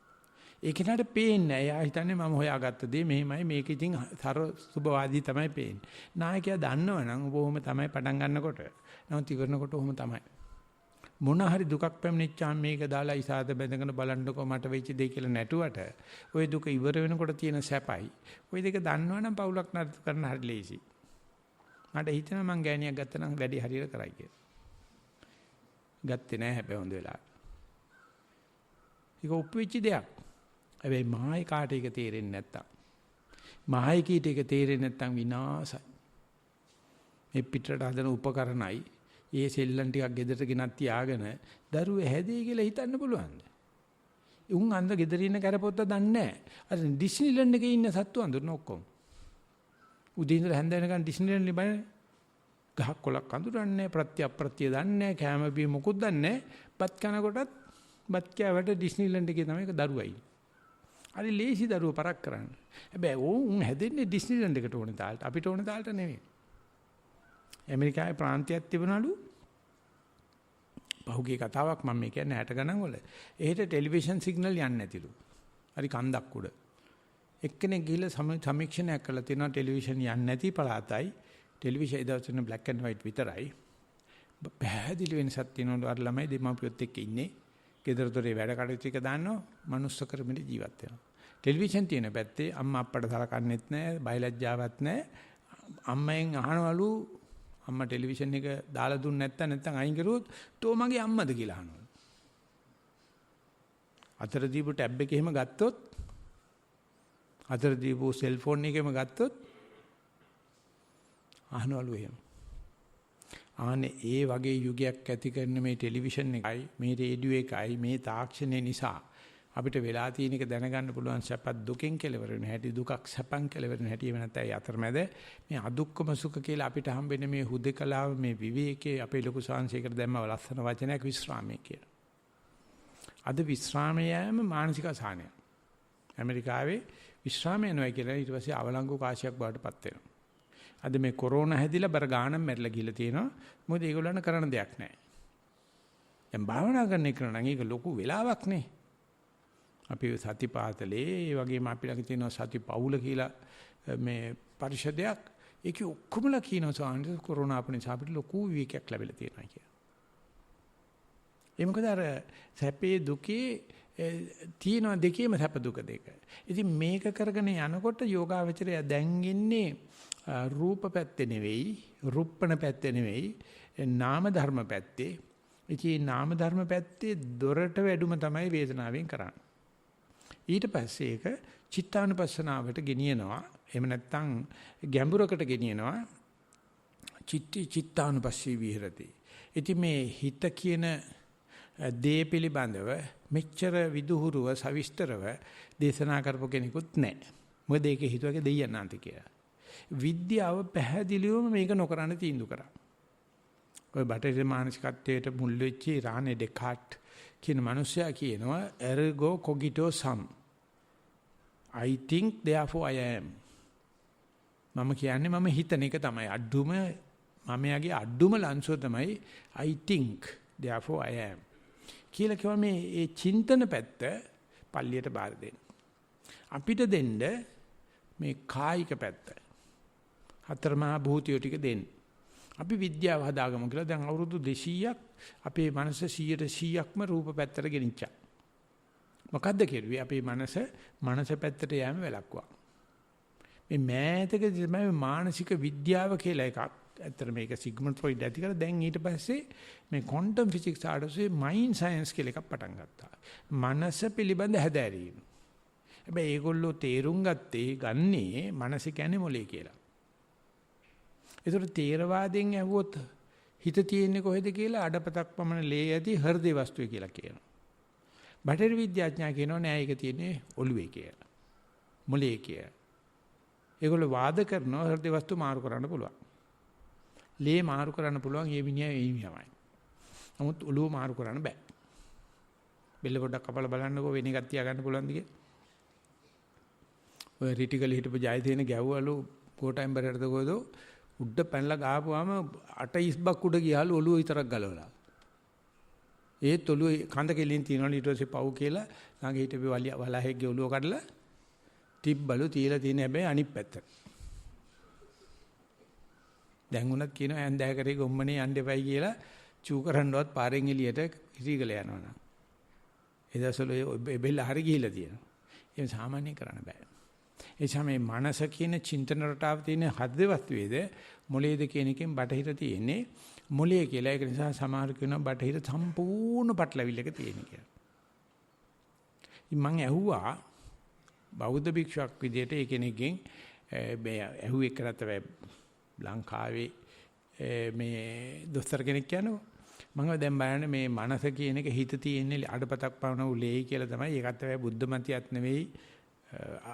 ඒක නට පේන්නේ නැහැ. එයා හිතන්නේ මම හොයාගත්ත දේ මෙහෙමයි මේක ඉතින් සුබවාදී තමයි පේන්නේ. නායකයා දන්නවනම් ඔබ ඔහොම තමයි පටන් ගන්නකොට. නමුත් ඉවරනකොට ඔහොම තමයි. මොන හරි දුකක් පැමිණිච්චාම මේක දාලා ඉසాత බැඳගෙන බලන්නකො මට වෙච්ච දෙය කියලා නැටුවට ওই දුක ඉවර වෙනකොට තියෙන සැපයි. ওই දෙක දන්නවනම් පවුලක් නඩත්තු කරන්න හරි ලේසි. මට හිතෙනවා මං ගෑණියක් ගත්තා නම් වැඩි හරියට කරයි කියලා. ගත්තේ නැහැ හැබැයි හොඳ වෙලාවට. ඒක උප්පෙච්ච දෙයක්. හැබැයි මහායි කාට ඒක තේරෙන්නේ නැත්තම්. මහායි කීට ඒක තේරෙන්නේ නැත්තම් විනාසයි. මේ පිටරට හදන උපකරණයි ඒ සෙල්ලම් ටිකක් ගෙදරට ගෙනත් තියාගෙන දරුවේ හැදෙයි කියලා හිතන්න පුළුවන්ද? උන් අන්ද ගෙදර ඉන්න කරපොත්ත දන්නේ නැහැ. අර ඩිස්නිලන්ඩ් එකේ ඉන්න සත්තු අඳුරන ඔක්කොම. උදේ ඉඳලා හැන්ද වෙනකන් ඩිස්නිලන්ඩ් ඉබනේ ගහක් කොලක් අඳුරන්නේ ප්‍රත්‍ය දන්නේ කැම බී මොකුත් දන්නේ බත් කන කොටත් බත් කෑවට ඩිස්නිලන්ඩ් එකේ තමයි දරුවයි. හරි ලේසි දරුවෝ පරක් කරන්න. හැබැයි උන් හැදෙන්නේ ඩිස්නිලන්ඩ් එකට ඕනේ තාලට. අපිට ඕනේ තාලට නෙවෙයි. ඇමරිකාවේ ප්‍රාන්තයක් තිබුණලු. පහුගිය කතාවක් මම මේ කියන්නේ 60 ගණන් වල. එහෙට ටෙලිවිෂන් සිග්නල් යන්නේ නැතිලු. හරි කන්දක් උඩ. එක්කෙනෙක් ගිහලා සමීක්ෂණයක් කරලා තියෙනවා ටෙලිවිෂන් යන්නේ නැති පළාතයි. ටෙලිවිෂන් ඉදවසන black and white විතරයි. පැහැදිලි වෙනසක් තියෙනවලු අර ළමයි දෙමාපියොත් එක්ක ඉන්නේ. ගෙදර දොරේ වැඩ කටයුතු ටික දානවා මනුස්ස කරමින් ජීවත් වෙනවා. ටෙලිවිෂන් තියෙන පැත්තේ අම්මා අප්පට සලකන්නෙත් නැහැ, බයලජ්ජාවක් නැහැ. අම්මෙන් අහනවලු අම්මා ටෙලිවිෂන් එක දාලා දුන්නේ නැත්නම් අයින් කරුවොත් තෝ මගේ අම්මද කියලා අහනවා. අතර දීපු ටැබ් එක එහෙම ගත්තොත් අතර දීපු සෙල්ෆෝන් එකෙම ගත්තොත් අහනවලු එහෙම. ආනේ ඒ වගේ යුගයක් ඇති කරන මේ ටෙලිවිෂන් එකයි මේ රේඩියෝ එකයි මේ තාක්ෂණය නිසා අපිට වෙලා තියෙන එක දැනගන්න පුළුවන් සැපත් දුකෙන් කෙලවර වෙන හැටි දුකක් සැපන් කෙලවර වෙන හැටි වෙනත් ඇයි අතරමැද මේ අදුක්කම සුඛ කියලා අපිට හම්බෙන මේ හුදකලාව මේ විවේකයේ අපේ ලොකු සංසයකට දැම්ම ලස්සන වචනයක් විශ්‍රාමයේ කියලා. අද විශ්‍රාමයේම මානසික අසහනය. ඇමරිකාවේ විශ්‍රාමය නෝ කියලා ඊට පස්සේ අවලංගු කාශයක් බවට පත් වෙනවා. අද මේ කොරෝනා හැදිලා බර ගානම් මැරිලා ගිහලා තියෙනවා. මොකද ඒගොල්ලන් කරන්න දෙයක් නැහැ. දැන් භාවනා කරන එක නම් ඒක ලොකු වෙලාවක් නේ. අපි සතිපාතලේ ඒ වගේම අපි ළඟ තියෙන සති පවුල කියලා මේ පරිශදයක් ඒකේ ඔක්කොමලා කියනවා සාමාන්‍ය කොරෝනා අපේ නිසා අපිට ලොකු විවේකයක් ලැබිලා තියෙනවා කියලා. ඒ මොකද අර සැපේ දුකේ තියෙන දෙකේම සැප දුක දෙක. ඉතින් මේක කරගෙන යනකොට යෝගාවචරය දැන් ඉන්නේ රූප පැත්තේ නෙවෙයි, රුප්පණ පැත්තේ නෙවෙයි, නාම ධර්ම පැත්තේ. ඉතින් නාම ධර්ම පැත්තේ දොරට වැඩුම තමයි වේදනාවෙන් කරන්නේ. ඊට පස්සේ ඒක චිත්තානුපස්සනාවට ගෙනියනවා. එහෙම නැත්නම් ගැඹුරකට ගෙනියනවා. චිත්තානුපස්සී විහෙරති. ඉතින් මේ හිත කියන දේ පිළිබඳව මෙච්චර විදුහුරුව සවිස්තරව දේශනා කරපු කෙනෙකුත් නැහැ. මොකද ඒකේ හිතුවගේ දෙයයන්ාන්ත කියලා. විද්‍යාව පැහැදිලිවම මේක නොකරන තීන්දුව කරා. ඔය බටහිර මානසිකත්වයට මුල් වෙච්ච රානේ ඩෙකාට් කියන මිනිසයා කියනවා ergo cogito sum. I think therefore I am. මම කියන්නේ මම හිතන එක තමයි අඩුම මම යගේ අඩුම ලංසුව තමයි I think therefore I am. කියලා කිව්වා මේ චින්තන පැත්ත පල්ලියට බාර දෙන්න. අපිට දෙන්න මේ කායික පැත්ත. හතරමහා භූතිය ටික දෙන්න. අපි විද්‍යාව හදාගමු කියලා දැන් අවුරුදු 200ක් අපේ මනස 100%ක්ම රූප පැත්තට ගෙනිච්චා. මොකද්ද කෙරුවේ? අපේ මනස පැත්තට යෑම වැළක්වුවා. මේ මෑතකදී තමයි මානසික විද්‍යාව කියලා එකක්. ඇත්තට මේක සිග්මන්ඩ් ෆ්‍රොයිඩ් ඇති කරලා දැන් ඊට පස්සේ මේ ක්වොන්ටම් ෆිසික්ස් ආඩෝසේ මයින්ඩ් සයන්ස් කියලා එකක් පටන් ගත්තා. මනස පිළිබඳ හැදෑරීම. හැබැයි ඒගොල්ලෝ තේරුම් ගන්නේ මනස කියන්නේ මොලේ කියලා. ඒතර තේරවාදයෙන් ඇහුවොත් හිත තියෙන්නේ කොහෙද කියලා අඩපතක් පමණ ලේ ඇති හෘදේ වස්තුවේ කියලා කියනවා. බටහිර විද්‍යාඥයා කියනවා නෑ ඒක තියෙන්නේ ඔළුවේ කියලා. මොලේ කියලා. ඒගොල්ලෝ වාද කරනවා හෘදේ වස්තු මාරු කරන්න පුළුවන්. ලේ මාරු කරන්න පුළුවන් ඒ මිනිහමයි. නමුත් ඔළුව මාරු කරන්න බෑ. බෙල්ල පොඩ්ඩක් කපලා බලන්නකෝ වෙන එකක් තියාගන්න පුළුවන්ද කියලා. ඔය රිටිකල් හිටපු ජයතේන ගැව්වලු කෝටයිම්බරයටද කොහෙද උඩ පැනලා ගහපුවාම 8 ඉස්බක් උඩ ගියාලු ඔළුව විතරක් ගලවලා. ඒත් ඔළුව කඳ කෙලින් තියනවලු ඊට පස්සේ පව් කියලා ළඟ හිටපු වලහෙක්ගේ ඔළුව කඩලා තිබ්බලු තියලා තියෙන හැබැයි අනිත් පැත්තට. දැන් උනත් කියනවා ඇන්දෑ කරේ ගොම්මනේ යන්න එපයි කියලා චූ කරන්නවත් පාරෙන් එළියට ඉරිගල යනවනම්. ඒ දවස්වල බෙල්ල හරි ගිහිලා තියෙනවා. ඒක සාමාන්‍ය කරන්න බෑ. ඒ සමේ මනස කියන චින්තන රටාව තියෙන හදවත වේද මොලේද කියන එකෙන් බටහිර තියෙන්නේ මොලේ කියලා. ඒක නිසා සමහර කියනවා බටහිර සම්පූර්ණ පටලවිල්ලක තියෙන කියලා. මම ඇහුවා බෞද්ධ භික්ෂුවක් විදිහට ඒ කෙනෙක්ගෙන් ඇහුවේ කරත් ලංකාවේ මේ දොස්තර කෙනෙක් කියනවා මම දැන් බලන්නේ මේ මනස කියන එක හිත තියෙන්නේ අඩපතක් පවන උලේයි කියලා තමයි. ඒකත් තමයි බුද්ධ මතියත් නෙවෙයි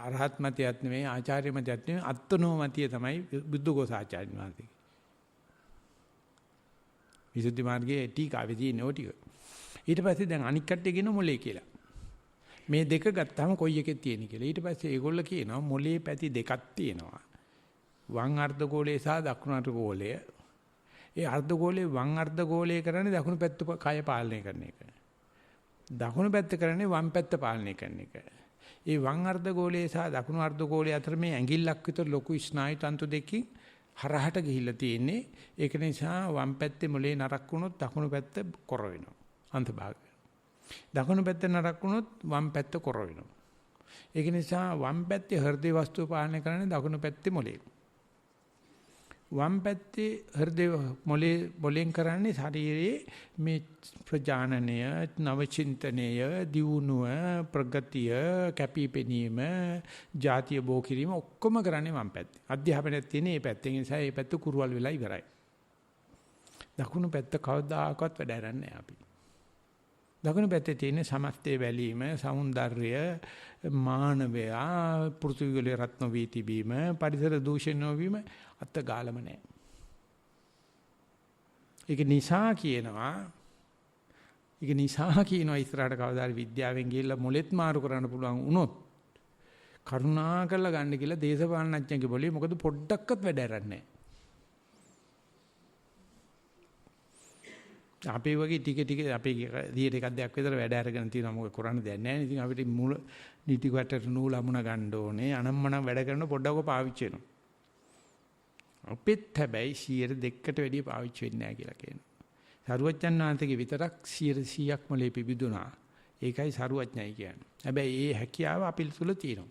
අරහත් මතියත් නෙවෙයි ආචාර්ය මතියත් නෙවෙයි අත්නෝ මතිය තමයි බුද්ධඝෝස ආචාර්ය වහන්සේ. විසුද්ධි මාර්ගයේ ටීකාවේ තියෙන ඕ ටික. ඊට පස්සේ දැන් අනික් කට්ටිය කියන මොලේ කියලා. මේ දෙක ගත්තාම කොයි එකෙද තියෙන්නේ කියලා. ඊට පස්සේ ඒගොල්ලෝ කියනවා මොලේ පැති දෙකක් තියෙනවා. වම් අර්ධගෝලය සහ දකුණු අර්ධගෝලය. ඒ අර්ධගෝලයේ වම් අර්ධගෝලය කරන්නේ දකුණු පැත්ත කය පාලනය කරන එක. දකුණු පැත්ත කරන්නේ වම් පැත්ත පාලනය කරන එක. ඒ වම් අර්ධගෝලයේ සහ දකුණු අර්ධගෝලයේ අතර මේ ඇඟිල්ලක් විතර ලොකු ස්නායු තන්තු දෙකකින් හරහට ගිහිල්ලා තියෙන්නේ. ඒක නිසා වම් පැත්තේ මොලේ නරක් වුණොත් දකුණු පැත්ත කොර වෙනවා. අන්තභාග. දකුණු පැත්ත නරක් වුණොත් වම් පැත්ත කොර වෙනවා. ඒක නිසා වම් පැත්තේ හෘද වස්තුව පාලනය කරන්නේ දකුණු පැත්තේ මොලේ. වම් පැත්තේ හෘද මොලෙන් කරන්නේ ශරීරයේ මේ ප්‍රජානනය, නවචින්තනය, දියුණුව, ප්‍රගතිය, කැපිපෙනීම, ජාතිය බෝ කිරීම ඔක්කොම කරන්නේ වම් පැත්තේ. අධ්‍යාපනයක් තියෙන මේ පැත්තෙන් නිසා මේ පැත්ත කුරුවල් වෙලා ඉවරයි. දකුණු පැත්ත කවදාකවත් වැඩ කරන්නේ නැහැ අපි. දකුණු පැත්තේ තියෙන සමස්තය වැලීම, సౌందර්යය, මානවයා, පෘථිවිවල රත්න වී තිබීම, පරිසර දූෂණය නොවීම අත ගාලම නැහැ. ඒක නිසා කියනවා ඉස්සරහට කවදාද විද්‍යාවෙන් ගිහිල්ලා මොලෙත් මාරු කරන්න පුළුවන් වුණොත් කරුණා කරලා ගන්න කියලා දේශපාලනඥයන්ගේ બોලේ මොකද පොඩ්ඩක්වත් වැඩ කරන්නේ නැහැ. අපේ වගේ ටික අපේ 1 දෙයක් විතර වැඩ අරගෙන තියෙනවා මොකද කරන්න දෙයක් නැහැ. ඉතින් අපිට මුල නීති කටට නූල් අමුණ ගන්න ඕනේ. අනම්මනම් වැඩ කරන පොඩ්ඩක්ව පාවිච්චි වෙනවා. අපිත් හැබැයි 100%කට වැඩිය පාවිච්චි වෙන්නේ නැහැ කියලා කියනවා. සරුවච්චන් වහන්සේගේ විතරක් 100%ක් මොලේ පිබිදුනා. ඒකයි සරුවච්ඥයි කියන්නේ. හැබැයි ඒ හැකියාව අපි තුල තියෙනවා.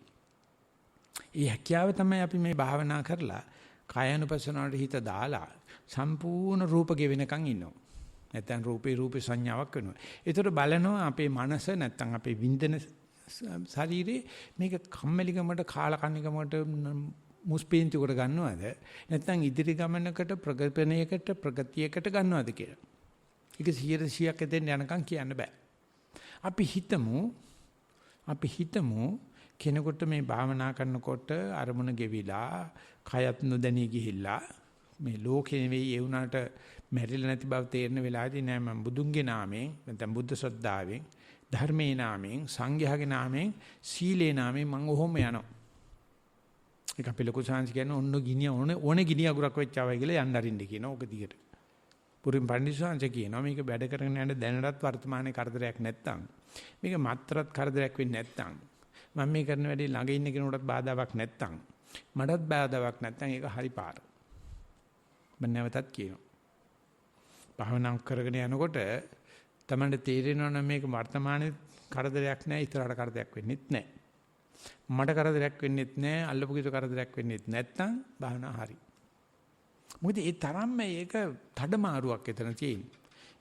ඒ හැකියාව තමයි අපි මේ භාවනා කරලා කායानुපස්සනාවට හිත දාලා සම්පූර්ණ රූප ගෙවෙනකන් ඉන්නවා. නැත්නම් රූපේ සංඥාවක් වෙනවා. ඒතර බලනවා අපේ මනස නැත්නම් අපේ විඳින ශරීරේ මේක කම්මැලිකමට කාලකන්නිකමට මුස්පීන්තියකට ගන්නවද නැත්නම් ඉදිරි ගමනකට ප්‍රගතියකට ගන්නවද කියලා. ඒක 100%ක් එතෙන් යනකම් කියන්න බෑ. අපි හිතමු කෙනෙකුට මේ භාවනා කරනකොට අරමුණ ගෙවිලා කයත් නොදැනී ගිහිල්ලා මේ ලෝකේ නෙවෙයි ඒ වුණාට මැරිලා නැති බව තේරෙන වෙලාවදී නෑ මම බුදුන්ගේ නාමයෙන් නැත්නම් බුද්ධ ශ්‍රද්ධාවෙන් ධර්මයේ නාමයෙන් සංඝයාගේ නාමයෙන් සීලේ නාමයෙන් මම ඔහොම යනවා. ඒක අපේ ලොකු සාංශ කියන්නේ ඕනේ ගිනි අගුරක් වෙච්චාවයි කියලා යන්න අරින්න කියනවා. ඕක දිගට. පුරින් පණ්ඩිත සාංශ කියනවා මේක වැඩ කරගෙන යන දැනටත් වර්තමානයේ කරදරයක් නැත්තම් මේක මත්තරත් කරදරයක් වෙන්නේ නැත්තම් මම මේ කරන වැඩේ ළඟ ඉන්න කෙනෙකුටත් බාධාවක් නැත්තම් මටත් බාධාවක් නැත්තම් ඒක හරි පාර. මම නැවතත් කියනවා. භාවනා කරගෙන යනකොට තමයි තේරෙනවා මේක වර්තමානයේ කරදරයක් නෑ ඉතරට කරදරයක් වෙන්නෙත් නෑ. මට කරදරයක් වෙන්නෙත් නෑ අල්ලපු කිසි කරදරයක් වෙන්නෙත් නැත්තම් භාවනා හරි. මොකද ඒ තරම්ම ඒක තඩමාරුවක් එතන තියෙන්නේ.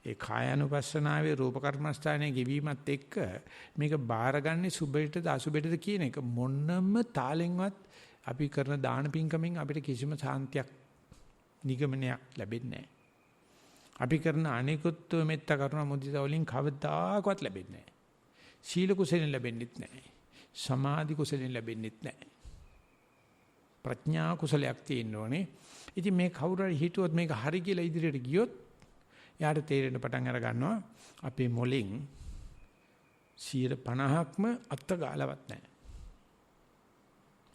ඒ කායानुපස්සනාවේ රූප කර්මස්ථානයේ ගෙවීමත් එක්ක මේක බාරගන්නේ සුබෙටද අසුබෙටද කියන එක මොනම තාලෙන්වත් අපි කරන දාන පින්කමෙන් අපිට කිසිම සාන්තියක් නිගමනයක් ලැබෙන්නේ නැහැ. අපි කරන අනිකුත් මෙත්ත කරුණා මුදිතා වලින් කවදාකවත් ලැබෙන්නේ නැහැ. සීල කුසලෙන් ලැබෙන්නෙත් නැහැ. සමාධි කුසලෙන් ලැබෙන්නෙත් නැහැ. ප්‍රඥා කුසලයක් තියෙන්න ඕනේ. ඉතින් මේ කවුරු හරි හිතුවොත් මේක හරි කියලා ඉදිරියට ගියොත් යාට තේරෙන්න පටන් අර ගන්නවා අපේ මොලෙන් 50%ක්ම අත්ගාලවත් නැහැ.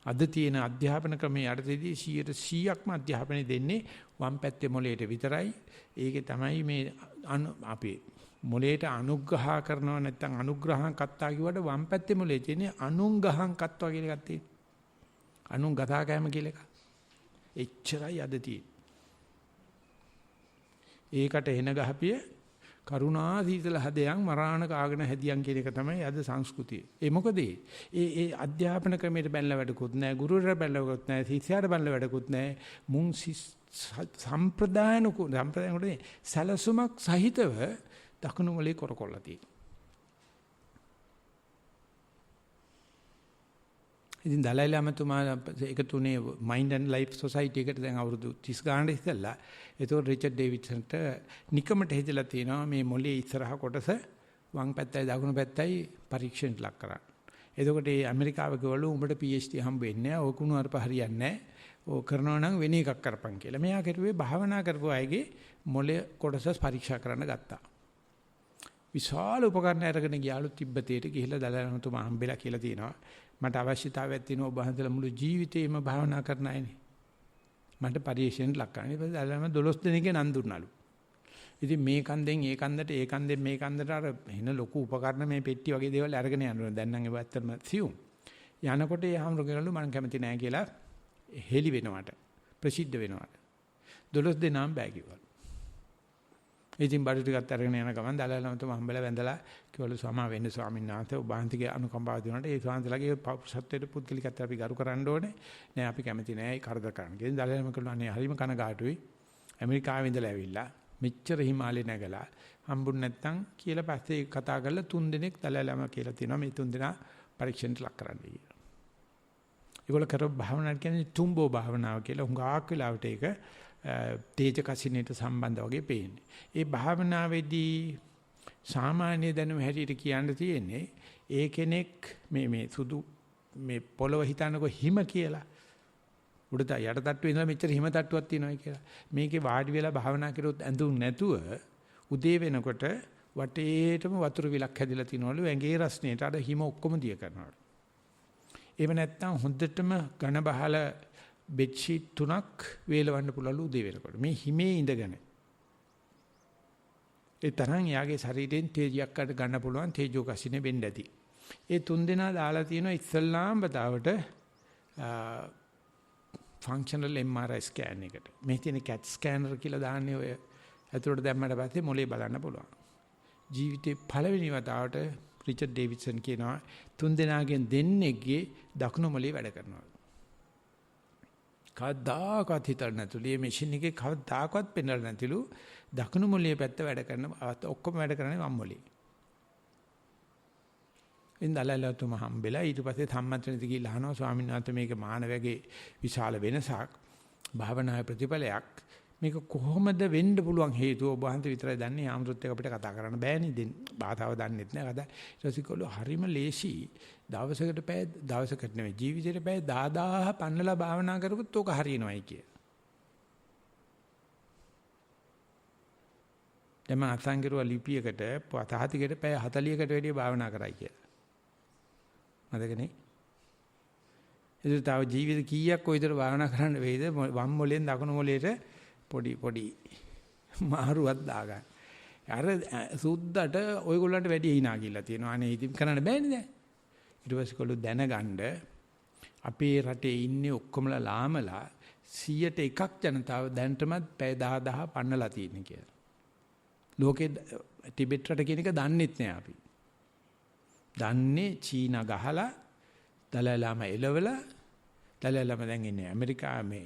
අද තියෙන අධ්‍යාපන ක්‍රමයේ යටතේදී 100%ක්ම අධ්‍යාපනය දෙන්නේ වම් පැත්තේ මොලේට විතරයි. ඒකේ තමයි මේ අපේ මොලේට අනුග්‍රහ කරනව නැත්නම් අනුග්‍රහං කත්තා කිව්වට වම් පැත්තේ මොලේ තියෙන්නේ අනුංගහං කත්වා කියලා එකක් තියෙනවා. අනුන් ගතා කෑම කියලා එකක්. එච්චරයි අද තියෙන්නේ. ඒකට එන ගහපිය කරුණා සීතල හදයන් මරාණ කාගෙන හැදියන් කියන එක තමයි අද සංස්කෘතිය. ඒ මොකද ඒ අධ්‍යාපන ක්‍රමයට බැලලා වැඩකුත් නැහැ, ගුරුවරයා බැලලා වැඩකුත් නැහැ, ශිෂ්‍යයාට බැලලා වැඩකුත් නැහැ. මුන් සම්ප්‍රදායන කොට සැලසුමක් සහිතව දකුණු මොලේ කරකොල්ලා තියෙනවා. ඉතින් දලයි ලාමතුමා එකතුනේ මයින්ඩ් ඇන්ඩ් ලයිෆ් සොසයිටි එකට දැන් අවුරුදු 30 ගානක් ඉස්සෙල්ලා. ඒතකොට රිචඩ් ඩේවිඩ්සන්ට නිකමට හිතලා තියෙනවා මේ මොලේ ඉස්සරහ කොටස වම් පැත්තයි දකුණු පැත්තයි පරීක්ෂණයට ලක් කරන්න. එතකොට මේ ඇමරිකාව ගවලු උඹට PhD හම්බ වෙන්නේ නැහැ. ඔය කුණු අරප හරියන්නේ නැහැ. ඕක කරනවා නම් වෙන එකක් කරපන් කියලා. මෙයා කරුවේ භාවනා කරපු අයගේ මොලේ කොටස පරීක්ෂා කරන්න ගත්තා. විශාල උපකරණ අරගෙන ගියාලු තිබ්බතේට ගිහිල්ලා දලයි ලාමතුමා හම්බෙලා කියලා තියෙනවා. මට අවශ්‍යතාවයක් තියෙනවා ඔබ වහන්සේලා මුළු ජීවිතේම භාවනා කරන අයනේ. මට පරිශ්‍රයෙන් ලක් කරන්න. ඊට පස්සේ අල්ලම 12 දෙනෙක්ගේ නම් දුන්නාලු. ඉතින් මේ කන්දෙන් ඒ කන්දට ඒ කන්දෙන් මේ කන්දට අර එන ලොකු උපකරණ මේ පෙට්ටි වගේ දේවල් අරගෙන යනවා. දැන් නම් ඒව ඇත්තටම සියුම්. යනකොට ඒ හැමෝගෙනලු මම කැමති නැහැ කියලා හෙලි වෙනවට ප්‍රසිද්ධ වෙනවට 12 දෙනාම බෑ කිව්වලු. ඉතින් බඩු ටිකත් අරගෙන යන ගමන් දලලම තුම හම්බෙලා වැඳලා කිව්වලු සමා වෙන්න ස්වාමීන් වහන්සේ ඔබ වහන්සේගේ අනුකම්පාව දෙනකොට ඒ ස්වාමීන්ලාගේ සත්‍යයට පුද්ගලිකත්වයට අපි ගරු කරන්න ඕනේ. නෑ අපි කැමති නෑ ඒ කරදර කරන්න. ඉතින් දලලම කිව්වා අනේ හරිම කනගාටුයි. ඇමරිකාවේ ඉඳලා ඇවිල්ලා මෙච්චර හිමාලේ නැගලා හම්බුනේ නැත්තම් කියලා පස්සේ කතා කරලා 3 දිනක් දලලම කියලා තියෙනවා මේ 3 දිනා පරීක්ෂණයට ලක් කරන්න කියලා. ඒගොල්ලෝ කරව භාවනාව කියන්නේ තුම්බෝ භාවනාව කියලා. හුඟක් වෙලාවට ඒක තේජ කසිනේට සම්බන්ධ වගේ පේන්නේ. ඒ භාවනාවේදී සාමාන්‍ය දැනුම හැටියට කියන්න තියෙන්නේ ඒ කෙනෙක් මේ සුදු මේ පොළව හිතනකො හිම කියලා. උඩට යට තට්ටුවේ ඉඳලා මෙච්චර හිම තට්ටුවක් තියෙනවා කියලා. මේකේ වාඩි වෙලා භාවනා කරොත් ඇඳුම් නැතුව උදේ වෙනකොට වටේටම වතුර විලක් හැදිලා තිනවලු ඇඟේ රස්නේට අර හිම ඔක්කොම දිය කරනවලු. එහෙම නැත්නම් හොඳටම ඝන බහල බෙඩ්ෂීට් 3ක් වේලවන්න පුළුවන්ලු උදේ වෙනකොට. මේ හිමේ ඉඳගෙන. ඒ තරම් යාගේ ශරීරයෙන් තේජයක් අඩ ගන්න පුළුවන් තේජෝ කසිනේ වෙන්න ඇති. ඒ 3 දෙනා දාලා තියෙනවා ඉස්ලාම් බතාවට ෆන්ක්ෂනල් MRI ස්කෑන් එකට. මේ තියෙන CAT ස්කෑනර් කියලා දාන්නේ ඔය ඇතුළට දැම්මට පස්සේ මොලේ බලන්න පුළුවන්. ජීවිතේ පළවෙනි වතාවට රිචඩ් ඩේවිඩ්සන් කියනවා 3 දෙනාගෙන් දෙන්නෙක්ගේ දකුණු මොලේ වැඩ කරනවා. කවදාකවත් හිතන්න නැතුළු මේ මැෂින් එකේ කවදාකවත් පෙන්වන්න නැතිලු දකුණු මොලේ පැත්ත වැඩ කරන ඔක්කොම වැඩ කරන්නේ වම් මොලේ. ඉන්දලලතුම හම්බෙලා ඊට පස්සේ සම්මන්ත්‍රණෙදි ගිහිල්ලා අහනවා ස්වාමීන් වහන්සේ මේක මානවයාගේ විශාල වෙනසක් භාවනාවේ ප්‍රතිඵලයක් මේක කොහොමද වෙන්න පුළුවන් හේතුව ඔබ වහන්සේ විතරයි දන්නේ ආම්ෘත් එක අපිට කතා කරන්න බෑනේ ඉතින් භාෂාව දන්නෙත් නෑ කතා ඊට පස්සේ කොළු හරිම ලේසි දවසකට නෙවෙයි ජීවිතේට පැය 10000 පන්නලා භාවනා කරපොත් ඕක හරියනවායි කිය. දැන් මම අසංගරුවා ලිපියකට පතහතිකට පැය 40කට වැඩිය භාවනා කරයි කියලා. මතකනේ? ඒක තව ජීවිත කීයක් ඔය විතර භාවනා කරන්න වෙයිද වම් මොලෙන් දකුණු මොලේට පොඩි මාරුවක් දාගන්න. අර සුද්දට ඔයගොල්ලන්ට වැඩි hina ගිල්ලා තියෙනවා. අනේ ඉතින් කරන්න බෑනේ දැන්. ඊට පස්සේ කොළු දැනගන්න අපේ රටේ ඉන්නේ ඔක්කොමලා ලාමලා 100ට 1ක් ජනතාව දැනටමත් පැය 10000 පන්නලා තියෙන කියලා. ලෝකේ ටිබෙට් රට කියන එක දන්නෙත් නෑ අපි. දන්නේ චීනා ගහලා දලයි ලාමා එලවලා දලයි ලාමා දැන් ඉන්නේ ඇමරිකාවේ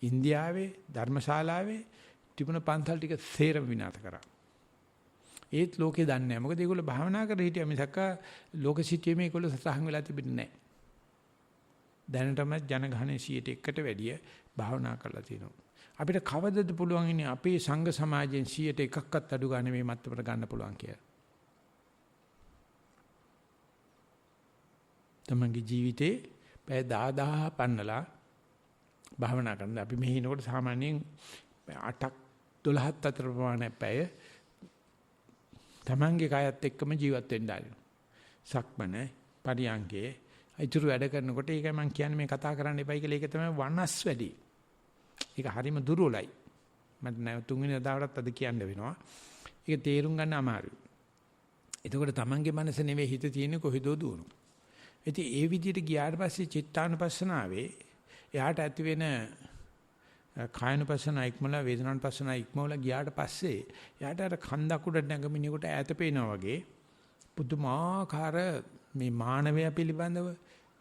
ඉන්දියාවේ ධර්මශාලාවේ තිබුණ පන්සල් ටික සේරම විනාශ කරා. ඒත් ලෝකේ දන්නේ නැහැ. මොකද ඒගොල්ලෝ භාවනා කර හිටියා මිසක් ලෝක සිටියේ මේගොල්ලෝ සතහන් වෙලා තිබෙන්නේ නැහැ. දැනටම ජනගහනයේ 100ට වැඩිය භාවනා කරලා තියෙනවා. අපිට කවදද පුළුවන් ඉන්නේ අපේ සංඝ සමාජයෙන් 100%ක්වත් අඩු ගන්න මේ මත්තමට ගන්න පුළුවන් කියලා. තමන්ගේ ජීවිතේ පැය 10000 පන්නලා භාවනා කරනවා. අපි මෙහි ඉනකොට සාමාන්‍යයෙන් 8ක් 12ක් අතර ප්‍රමාණයක් පැය තමන්ගේ කායත් එක්කම ජීවත් වෙන්න ආරිනවා. සක්මන පරියංගේ අයිතුරු වැඩ කරනකොට ඒකයි මම කියන්නේ මේ කතා කරන්න එපයි කියලා. ඒක තමයි වනස් වැඩි. ඒක හරිම දුර්වලයි. මට නැව තුන්වෙනි දවසට අද කියන්න වෙනවා. ඒක තේරුම් ගන්න අමාරුයි. එතකොට තමන්ගේ මනස නෙවෙයි හිත තියෙන්නේ කොහෙදෝ දුවනවා. ඉතින් ඒ විදිහට ගියාට පස්සේ චිත්තානුපස්සනාවේ එයාට ඇති වෙන කායනුපස්සන ඉක්මලා වේදනානුපස්සන ඉක්මවලා ගියාට පස්සේ යාට අර කන්දක් උඩ නැගමිනියට ඈත පේනවා වගේ පුදුමාකාර මේ මානවය පිළිබඳව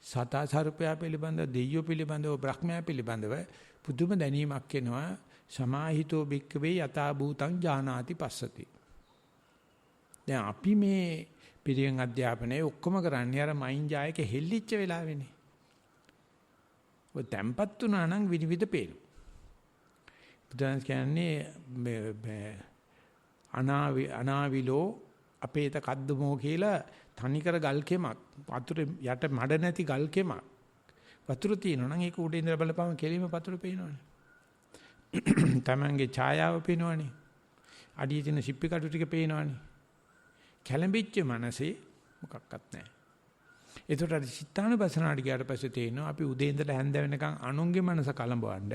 සතා සර්පයා පිළිබඳව දෙයියෝ පිළිබඳව බ්‍රහ්මයා පිළිබඳව පුදුම දැනීමක් එනවා. සමාහිතෝ භික්ඛවේ යථා භූතං ජානාති පස්සති. දැන් අපි මේ පිරිවෙන් අධ්‍යාපනයේ ඔක්කොම කරන්නේ අර මයින් ජායක හෙල්ලිච්ච වෙලාවෙනේ. ඔය තැම්පත් වුණා නම් විවිධ පේනවා. බුදුන් කියන්නේ අනාවිලෝ අපේත කද්දමෝ කියලා තනිකර ගල් කෙමක් වතුර යට මඩ නැති ගල් කෙමක් වතුර තියෙනවා නම් ඒක උඩ ඉඳලා බලපුවම කෙලිම වතුර පේනවනේ. තමන්ගේ ඡායාව පේනවනේ. අඩිය තියෙන සිප්පි කටු ටික පේනවනේ. කැළඹිච්ච මනසේ මොකක්වත් නැහැ. ඒකට අර චිත්තානුපස්සනාට ගියාට පස්සේ තේරෙනවා අපි උදේ ඉඳලා හැන්ද වෙනකන් අනුන්ගේ මනස කලඹවන්න,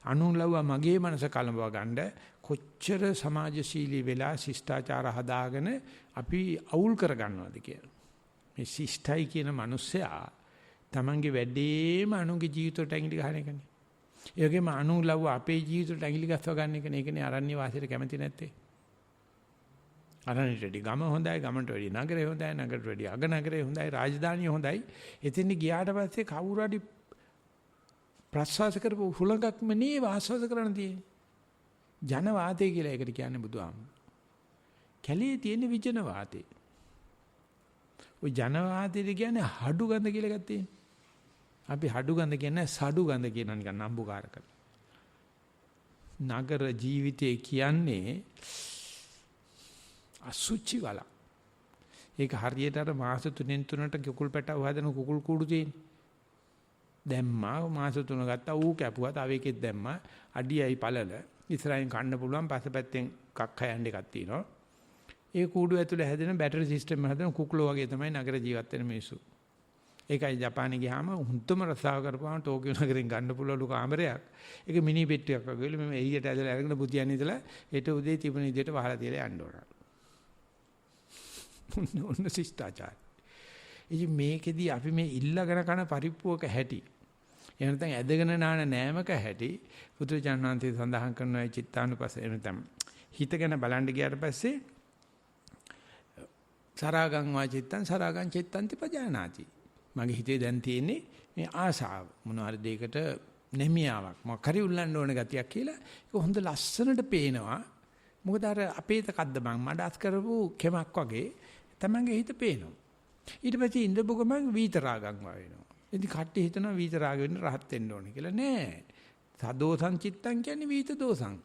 අනුන් ලව්වා මගේ මනස කලඹව ගන්න කොච්චර සමාජශීලී වෙලා ශිෂ්ටාචාර හදාගෙන අපි අවුල් කරගන්නවද කියලා. මේ ශිෂ්ටයි කියන මිනිස්සයා තමන්ගේ වැඩේම අනුන්ගේ ජීවිතයට ඇඟිලි ගහන එකනේ. ඒ වගේම අනුන් ලව්වා අපේ ජීවිතයට ඇඟිලි ගස්ව ගන්න එකනේ. ඒකනේ අරණ්‍ය වාසයට කැමති නැත්තේ. අරණියට වැඩි ගම හොඳයි, ගමට වැඩි නගරය හොඳයි, නගරට වැඩි අග නගරය හොඳයි, රාජධානිය හොඳයි. එතෙන් ගියාට පස්සේ කවුරු හරි ප්‍රසවාස කරපු හුලඟක්ම නේ වාසවාස කරන්න තියෙන්නේ. ජන වාතය කියලා ඒකට කියන්නේ බුදුහාමුදුරුවෝ. කැලේ තියෙන විජන වාතය. ඔය ජන වාතයට කියන්නේ හඩු ගඳ කියලා එකක් තියෙනවා. අපි හඩු ගඳ කියන්නේ සඩු ගඳ කියනවා නිකන් නම්බුකාර කරලා. නගර ජීවිතය කියන්නේ අසුචි වල. ඒක හරියට අර මාස 3ට කුකුල් පැටව හදන කුකුල් කූඩු තියෙන. දැම්මා මාස 3 ගත්තා ඌ කැපුවා තව එකෙක් දැම්මා අඩියයි පළල ඉස්සරහින් කන්න පුළුවන් පස්සපැත්තෙන් කක්ක යන්න එකක් තියෙනවා. ඒ කූඩු ඇතුලේ හැදෙන බැටරි සිස්ටම් හදන කුකුලෝ වගේ තමයි නගර ජීවත් වෙන මිනිස්සු. ඒකයි ජපානේ ගියාම හුන්තම රසාව කරපුවාම ටෝකියෝ නගරෙන් ගන්න පුළුවන් කාමරයක්. ඒක මිනි පෙට්ටියක් වගේ මේ එළියට ඇදලා අරගෙන බුදියන් ඉඳලා හෙට උදේ තිබුණ විදිහට වහලා තියලා යන්න ඕන. ඔන්න ශිෂ්ටාචාරය. ඉතින් මේකෙදී අපි මේ ඉල්ලගෙන කන පරිප්පුවක හැටි එහෙම නැත්නම් ඇදගෙන නාන නෑමක හැටි බුදුචානන්තේ සඳහන් කරන ඒ චිත්තානුපස්ස එනතම් හිත ගැන බලන්න ගියාට පස්සේ සරාගං වාචිත්තං සරාගං චිත්තන්ති පජානාති. මගේ හිතේ දැන් තියෙන්නේ මේ ආසාව මොනවාරි දෙයකට නැමියාවක් මොකක් හරි උල්ලන්න ඕන ගතියක් කියලා ඒක හොඳ ලස්සනට පේනවා. මොකද අර අපේත කද්ද මං මඩස් කරපු කෙමක් වගේ තමන්ගේ හිත පේනවා. ඊට පස්සේ ඉඳපු ගමන් විතරාගම් වෙනවා. ඉතින් කට්ටිය හිතනවා විතරාග වෙන්න රහත් වෙන්න ඕනේ කියලා. නෑ. සදෝසං චිත්තං කියන්නේ විත දෝසං.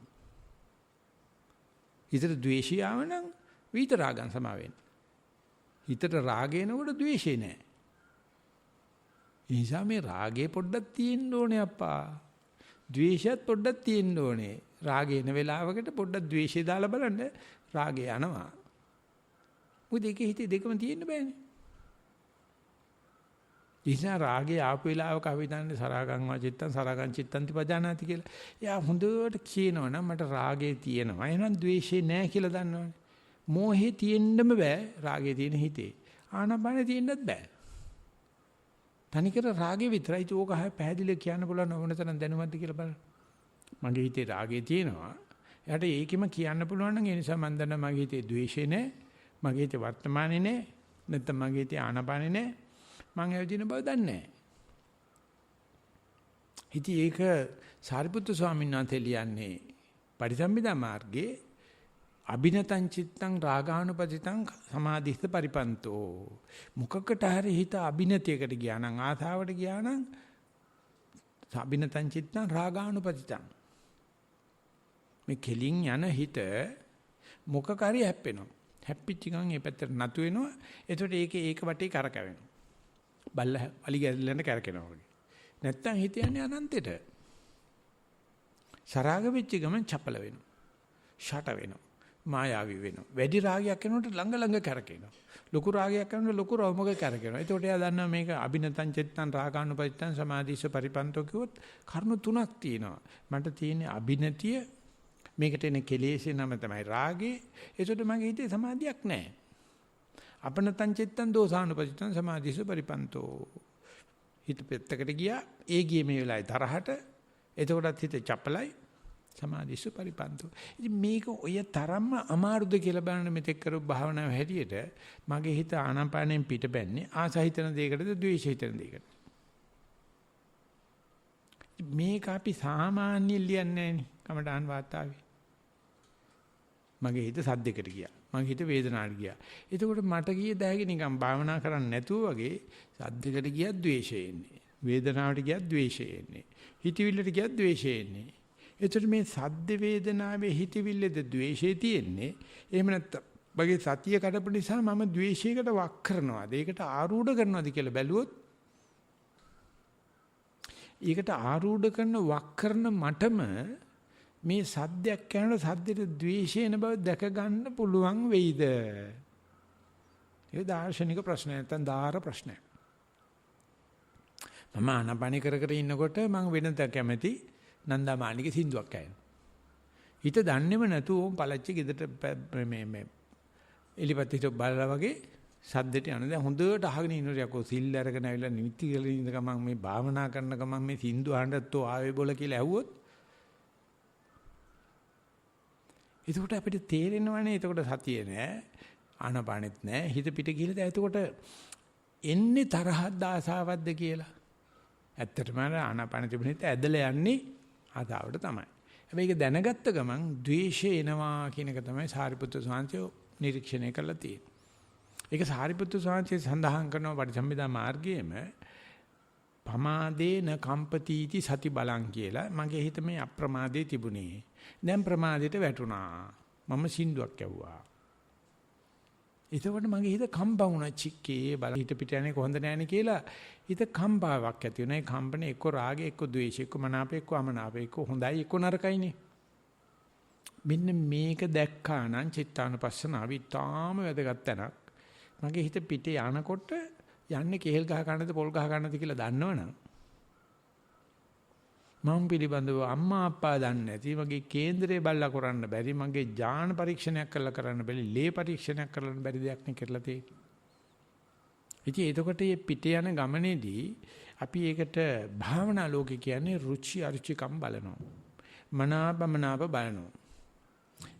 හිතට ද්වේෂය ආවනම් විතරාගම් සමා වෙන්න. හිතට රාගේනකොට ද්වේෂේ නෑ. ඒ නිසා මේ රාගේ පොඩ්ඩක් තියෙන්න ඕනේ අප්පා. ද්වේෂයත් පොඩ්ඩක් තියෙන්න ඕනේ. රාගේ එන වෙලාවකට පොඩ්ඩක් ද්වේෂය දාලා බලන්න රාගේ යනවා. මොකද ඒකේ හිතේ දෙකම තියෙන්න බෑනේ. ඉතින් රාගේ ආපු වෙලාවක අපි දන්නේ සරාගං වාචිත්තං සරාගං චිත්තන්ති පජානාති කියලා. එයා හොඳට කියනවනම් මට රාගේ තියෙනවා. එහෙනම් ද්වේෂේ නෑ කියලා දන්නවනේ. මෝහේ තියෙන්නම බෑ රාගේ තියෙන හිතේ. ආනපානේ තියෙන්නත් බෑ. තනිකර රාගේ විතරයි ඒක පැහැදිලිව කියන්න පුළුවන් ඕන තරම් දැනුමක්ද කියලා බලන්න. මගේ හිතේ රාගේ තියෙනවා. එයාට ඒකෙම කියන්න පුළුවන් නම් ඒ නිසා මම දන්නවා මගේ හිතේ ද්වේෂේ නෑ. මගේ හිතේ වර්තමානේ නෑ. නැත්නම් මගේ හිතේ ආනපානේ නෑ. මං ඇවිදින බව දන්නේ නැහැ. ඉතින් ඒක සාරිපුත්තු ස්වාමීන් වහන්සේ ලියන්නේ පරිසම්පදා මාර්ගයේ අබිනතං චිත්තං රාගානුපතිතං සමාධිස්ස පරිපන්තෝ. මුඛකට හරි හිත අබිනතියකට ගියා නම් ආසාවට ගියා නම් අබිනතං චිත්තං රාගානුපතිතං. මේ කෙලින් යන හිත මොකක් හරි හැප්පෙනවා. හැප්පිච්ච ගමන් ඒ පැත්තට නතු වෙනවා. එතකොට ඒක වටේ කරකැවෙනවා. බල්ල අලි ගැල්ලෙන් කරකිනවා වගේ. නැත්තම් හිත යන්නේ අනන්තෙට. සරාග වෙච්ච ගමන් චපල වෙනවා. ෂට වෙනවා. මායාවී වෙනවා. වැඩි රාගයක් කරනකොට ළඟ කරකිනවා. ලොකු රාගයක් කරනකොට ලොකු රවමක කරකිනවා. ඒකට එයා දන්නවා මේක අබිනතං චිත්තං රාගානුපතිතං සමාධිස්ස පරිපන්තෝ කිව්වොත් කරුණු තුනක් තියෙනවා. මට තියෙන්නේ අබිනතිය මේකට එන කෙලෙසේ නම තමයි රාගේ. ඒකට මගේ හිතේ සමාධියක් නැහැ. අපනතං චිත්තං දෝසානුපතිතං සමාධිස්ස පරිපන්තෝ. හිත පෙත්තකට ගියා. ඒ ගියේ මේ වෙලාවේ තරහට. එතකොටත් හිත චපලයි. සමාධිසු පරිපන්තෝ. ඉතින් මේක ඔය තරම්ම අමාරුද කියලා බලන්න මෙතෙක් කරපු භාවනාව හැටියට මගේ හිත ආනාපානෙන් පිටපැන්නේ ආසහිතන දෙයකටද ද්වේෂහිතන දෙයකටද? මේක අපි සාමාන්‍ය ලියන්නේ නැහනේ කමඨාන් වාතාවේ. මගේ හිත සද්දයකට ගියා. මගේ හිත වේදනාවට ගියා. එතකොට මට ගියේ දැහැගේ නිකන් භාවනා කරන්නේ නැතුව වගේ සද්දයකට ගියත් ද්වේෂය එන්නේ. වේදනාවට ගියත් ද්වේෂය එන්නේ. හිතවිල්ලට ගියත් ද්වේෂය එන්නේ. එතකොට මේ සද්ද වේදනාවේ හිතවිල්ලද ද්වේෂය තියෙන්නේ. එහෙම නැත්නම් මගේ සතිය කඩපු නිසා මම ද්වේෂයකට වක් කරනවාද? ඒකට ආරූඪ කරනවාද කියලා බැලුවොත් ඒකට ආරූඪ කරන වක් කරන මටම මේ සද්දයක් කරනකොට සද්දෙට ද්වේෂයන බව දැක ගන්න පුළුවන් වෙයිද? ඒක දාර්ශනික ප්‍රශ්නයක් නැත්නම් දාර ප්‍රශ්නයක්. මම ආනපන කර ඉන්නකොට මම වෙනද කැමති නන්දාමාලික සින්දුවක් ඇහෙනවා. හිත දන්නේම නැතුව ඕම් පළච්චි ගෙදරට මේ එලිපත්තිට බලලා වගේ සද්දෙට යන දැන් හොඳට අහගෙන ඉන්නකොට යකෝ සිල් අරගෙන ආවිලා නිමිති කියලා ඉඳ ගමන් මේ භාවනා කරන ගමන් මේ සින්දු අහන්නත් ආවේ බොල කියලා ඇහුවොත් එතකොට අපිට තේරෙනවනේ එතකොට සතිය නෑ ආනපානෙත් නෑ හිත පිට ගිහලා දැන් එතකොට එන්නේ තරහක්ද ආසාවක්ද කියලා. ඇත්තටම ආනපාන තිබුණෙත් ඇදලා යන්නේ ආසාවට තමයි. හැබැයි ඒක දැනගත්ත ගමන් ද්වේෂය එනවා කියන එක තමයි සාරිපුත්‍ර ස්වාමීන් නිරීක්ෂණය කළා තියෙන්නේ. ඒක සාරිපුත්‍ර ස්වාමීන් සඳහන් කරනවා පටිසම්භිදා මාර්ගයේම පමාදේන කම්පතිති සති බලං කියලා මගේ හිත මේ අප්‍රමාදේ තිබුණේ. දැන් ප්‍රමාදයට වැටුණා. මම සින්දුවක් ඇව්වා. එතකොට මගේ හිත කම්පා වුණා චික්කේ බල හිත පිට යන්නේ කොහොඳ නෑනේ කියලා හිත කම්පාවක් ඇති වෙනවා. ඒ කම්පනේ එක්ක රාගය එක්ක ද්වේෂය එක්ක මනාපය එක්ක අමනාපය එක්ක හොඳයි එක්ක නරකයිනේ. මෙන්න මේක දැක්කා නම් චිත්තානුපස්සනාව ඉතාම වැදගත් තැනක්. මගේ හිත පිටේ යනකොට යන්නේ කේල් ගහ ගන්නද පොල් ගහ ගන්නද කියලා දන්නවනම් මම පිළිබඳව අම්මා අප්පා දන්නේ නැති මගේ කේන්දරේ බල්ලා කරන්න බැරි මගේ ඥාන පරීක්ෂණයක් කරන්න බැරි ලේ පරීක්ෂණයක් කරන්න බැරි දෙයක් නේ කරලා තියෙන්නේ. ඉතින් එතකොට මේ පිටේ යන ගමනේදී අපි ඒකට භාවනා ලෝකේ කියන්නේ රුචි අරුචිකම් බලනවා. මනාපමනාප බලනවා.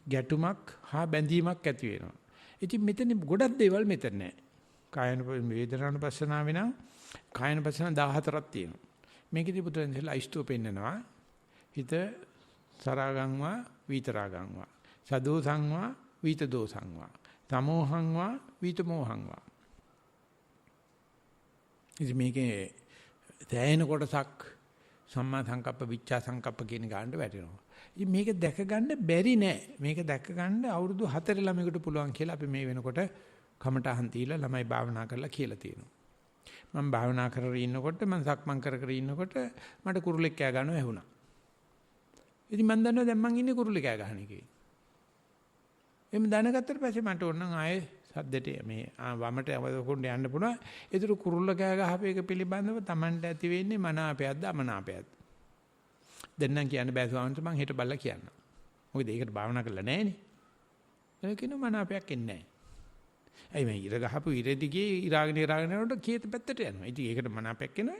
ගැටුමක් හා බැඳීමක් ඇති වෙනවා. ඉතින් මෙතන ගොඩක් දේවල් මෙතන නැහැ. කායන වේදනානුපස්සනාව වෙනා කායනුපස්සන 14ක් තියෙනවා. මේකදී පුදුරෙන්දලා අයිස්තුව පෙන්නනවා. හිත සරාගංවා විතරාගංවා සදෝසංවා විතදෝසංවා තමෝහංවා විතමෝහංවා. ඉතින් මේකේ දැයෙන කොටසක් සම්මා සංකප්ප විච්ඡා සංකප්ප කියන ගානට වැටෙනවා. ඉතින් මේක දැක ගන්න බැරි නෑ. මේක දැක ගන්න අවුරුදු 4 ළමයකට පුළුවන් කියලා අපි මේ වෙනකොට කමටහන් තීලා ළමයි භාවනා කරලා කියලා තියෙනවා. මම භාවනා කරගෙන ඉන්නකොට මම සක්මන් කර ඉන්නකොට මට කුරුල්ලෙක් කෑ ගන්නවා ඇහුණා. ඉතින් මම දන්නවා දැන් මං ඉන්නේ කුරුල්ලෙක් කෑ ගහන එකේ. එimhe දැනගත්තට පස්සේ මට ඕන නම් ආයේ සද්දට මේ වමට අවකොණ්ඩ යන්න පුළුවන්. ඒතර කුරුල්ල කෑ ගහපු එක පිළිබඳව Tamanට ඇති වෙන්නේ මනාපයක්ද අමනාපයක්ද? දැන් නම් කියන්න බෑ ස්වාමීන් වහන්සේ මං හෙට බල්ලා කියන්න. මොකද ඒකට භාවනා කරලා නැහැනේ. ඒක කිනු මනාපයක් එන්නේ නැහැ. ඇයි මේ ඉර ගහපු ඉර දිගේ ඉරාගෙන යනකොට කීත පැත්තට යනවා. ඉතින් ඒකට මනාපයක් එනවයි.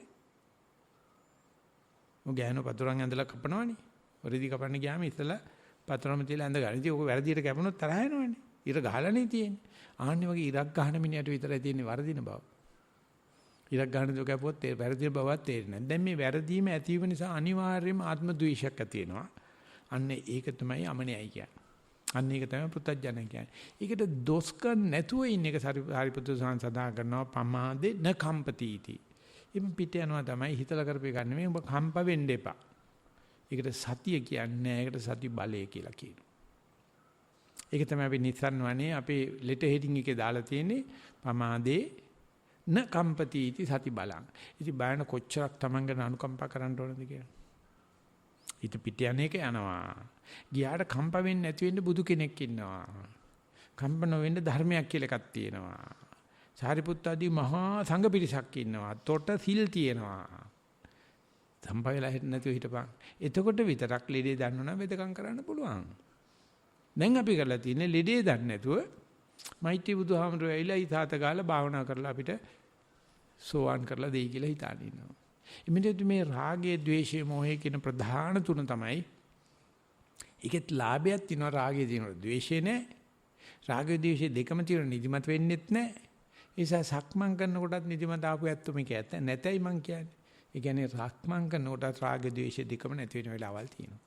ඔය ගෑනෝ පතුරන් ඇඳලා කපනවනේ. වරදි කපන්න ගියාම ඉතලා පතුරම තියලා ඇඳ ගන්න. ඉතින් ඕක වැරදියට කැපුණොත් තරහ යනවනේ. ඉර ගහලානේ තියෙන්නේ. ආන්නේ වගේ ඉරක් ගහන මිනිහට විතරයි තියෙන්නේ වරදින බව. ඉරක් ගහන දෝ කැපුවොත් ඒ වැරදින බවක් තේරෙන්නේ නැහැ. දැන් මේ වැරදීම ඇතිවීම නිසා අනිවාර්යයෙන්ම ආත්ම ද්වේෂයක් ඇති වෙනවා. අන්න ඒක තමයි අමනයයි කියන්නේ. අන්න ඒක තමයි පුත්තජන කියන්නේ. ඒකට දොස්ක නැතුව ඉන්න එක සාරිපුත්‍ර සදා කරනවා පමාදේ න කම්පතිති. ඉතින් පිට යනවා තමයි හිතලා කරපේ ගන්න මේ ඔබ කම්ප වෙන්න එපා. ඒකට සතිය කියන්නේ ඒකට සති බලය කියලා කියනවා. ඒක තමයි අපි නිස්සන්වනේ අපේ ලෙටර් හෙඩින් එකේ දාලා තියෙන්නේ පමාදේ න කම්පතිති සති බලං. ඉතින් බයන කොච්චරක් Taman ගැන අනුකම්පා කරන්න ඕනද කියලා. හිත පිට යන්නේක යනවා. ගියාට කම්ප වෙන්නේ නැති වෙන්න බුදු කෙනෙක් ඉන්නවා. කම්ප නොවෙන්න ධර්මයක් කියලා එකක් තියෙනවා. සාරිපුත්ත ආදී මහා සංඝ පිරිසක් ඉන්නවා. තොට සිල් තියෙනවා. සම්පයලා හිට නැතුව හිටපන්. එතකොට විතරක් ලෙඩේ දන්නවනම් වෙදකම් කරන්න පුළුවන්. දැන් අපි කරලා තියෙන්නේ ලෙඩේ දන්නේ නැතුව මෛත්‍රී බුදුහාමුදුරුවෝ ඇවිල්ලා ඊතාත ගාලා භාවනා කරලා අපිට සෝවාන් කරලා දෙයි කියලා හිතාන ඉන්නවා. එමෙන්නත් මේ රාගයේ, ద్వේෂයේ, මෝහයේ කියන ප්‍රධාන තුන තමයි ඒකෙත් ලාභයක් තියෙනවා රාගය තියෙනවා ද්වේෂය නැහැ. රාගය ද්වේෂය දෙකම තියෙන නිදිමත වෙන්නෙත් නැහැ. ඒ නිසා සක්මන් කරනකොටත් නිදිමත ආපු ඇත්තෝ මේක ඇත්ත නැතයි මං කියන්නේ. ඒ කියන්නේ සක්මන් කරනකොටත් රාගය ද්වේෂය දෙකම නැති වෙන වෙලාවල් තියෙනවා.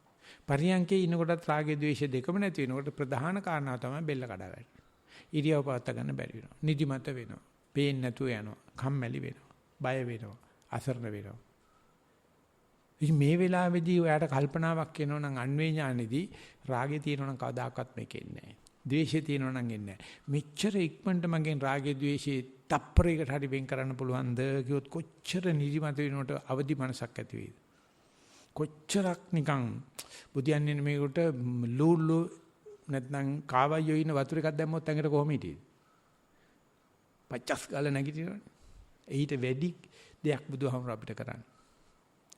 පරියන්කේ ඉන්නකොටත් රාගය ද්වේෂය දෙකම නැති වෙනකොට ප්‍රධාන කාරණාව තමයි බෙල්ල කඩාවැටෙන. ඉරියව් පවත් ගන්න බැරි වෙනවා. නිදිමත වෙනවා. පේන්නේ නැතුව යනවා. කම්මැලි වෙනවා. බය වෙනවා. අසරණ වෙනවා. ඉතින් මේ වෙලාවේදී ඔයාට කල්පනාවක් එනවා නම් අන්වේ ඥානෙදී රාගේ තියෙනවා නම් කවදාකවත් මේක එන්නේ නැහැ. ද්වේෂය තියෙනවා නම් එන්නේ නැහැ. මෙච්චර ඉක්මනට මගෙන් රාගේ ද්වේෂේ තප්පරයකට හරි වෙන් කරන්න පුළුවන්ද කිව්වොත් කොච්චර නිදිමත වෙනකොට අවදි මනසක් ඇති වේද? කොච්චරක් නිකන් බුදියන්නේ මේකට ලූලු නැත්නම් කාවයියෝ ඉන්න වතුර එකක් දැම්මොත් ඇඟට කොහොම හිටියේද? පච්චස් ගාලා නැගිටිනවනේ. ඊට වැඩි දෙයක් බුදුහාමර අපිට කරන්නේ.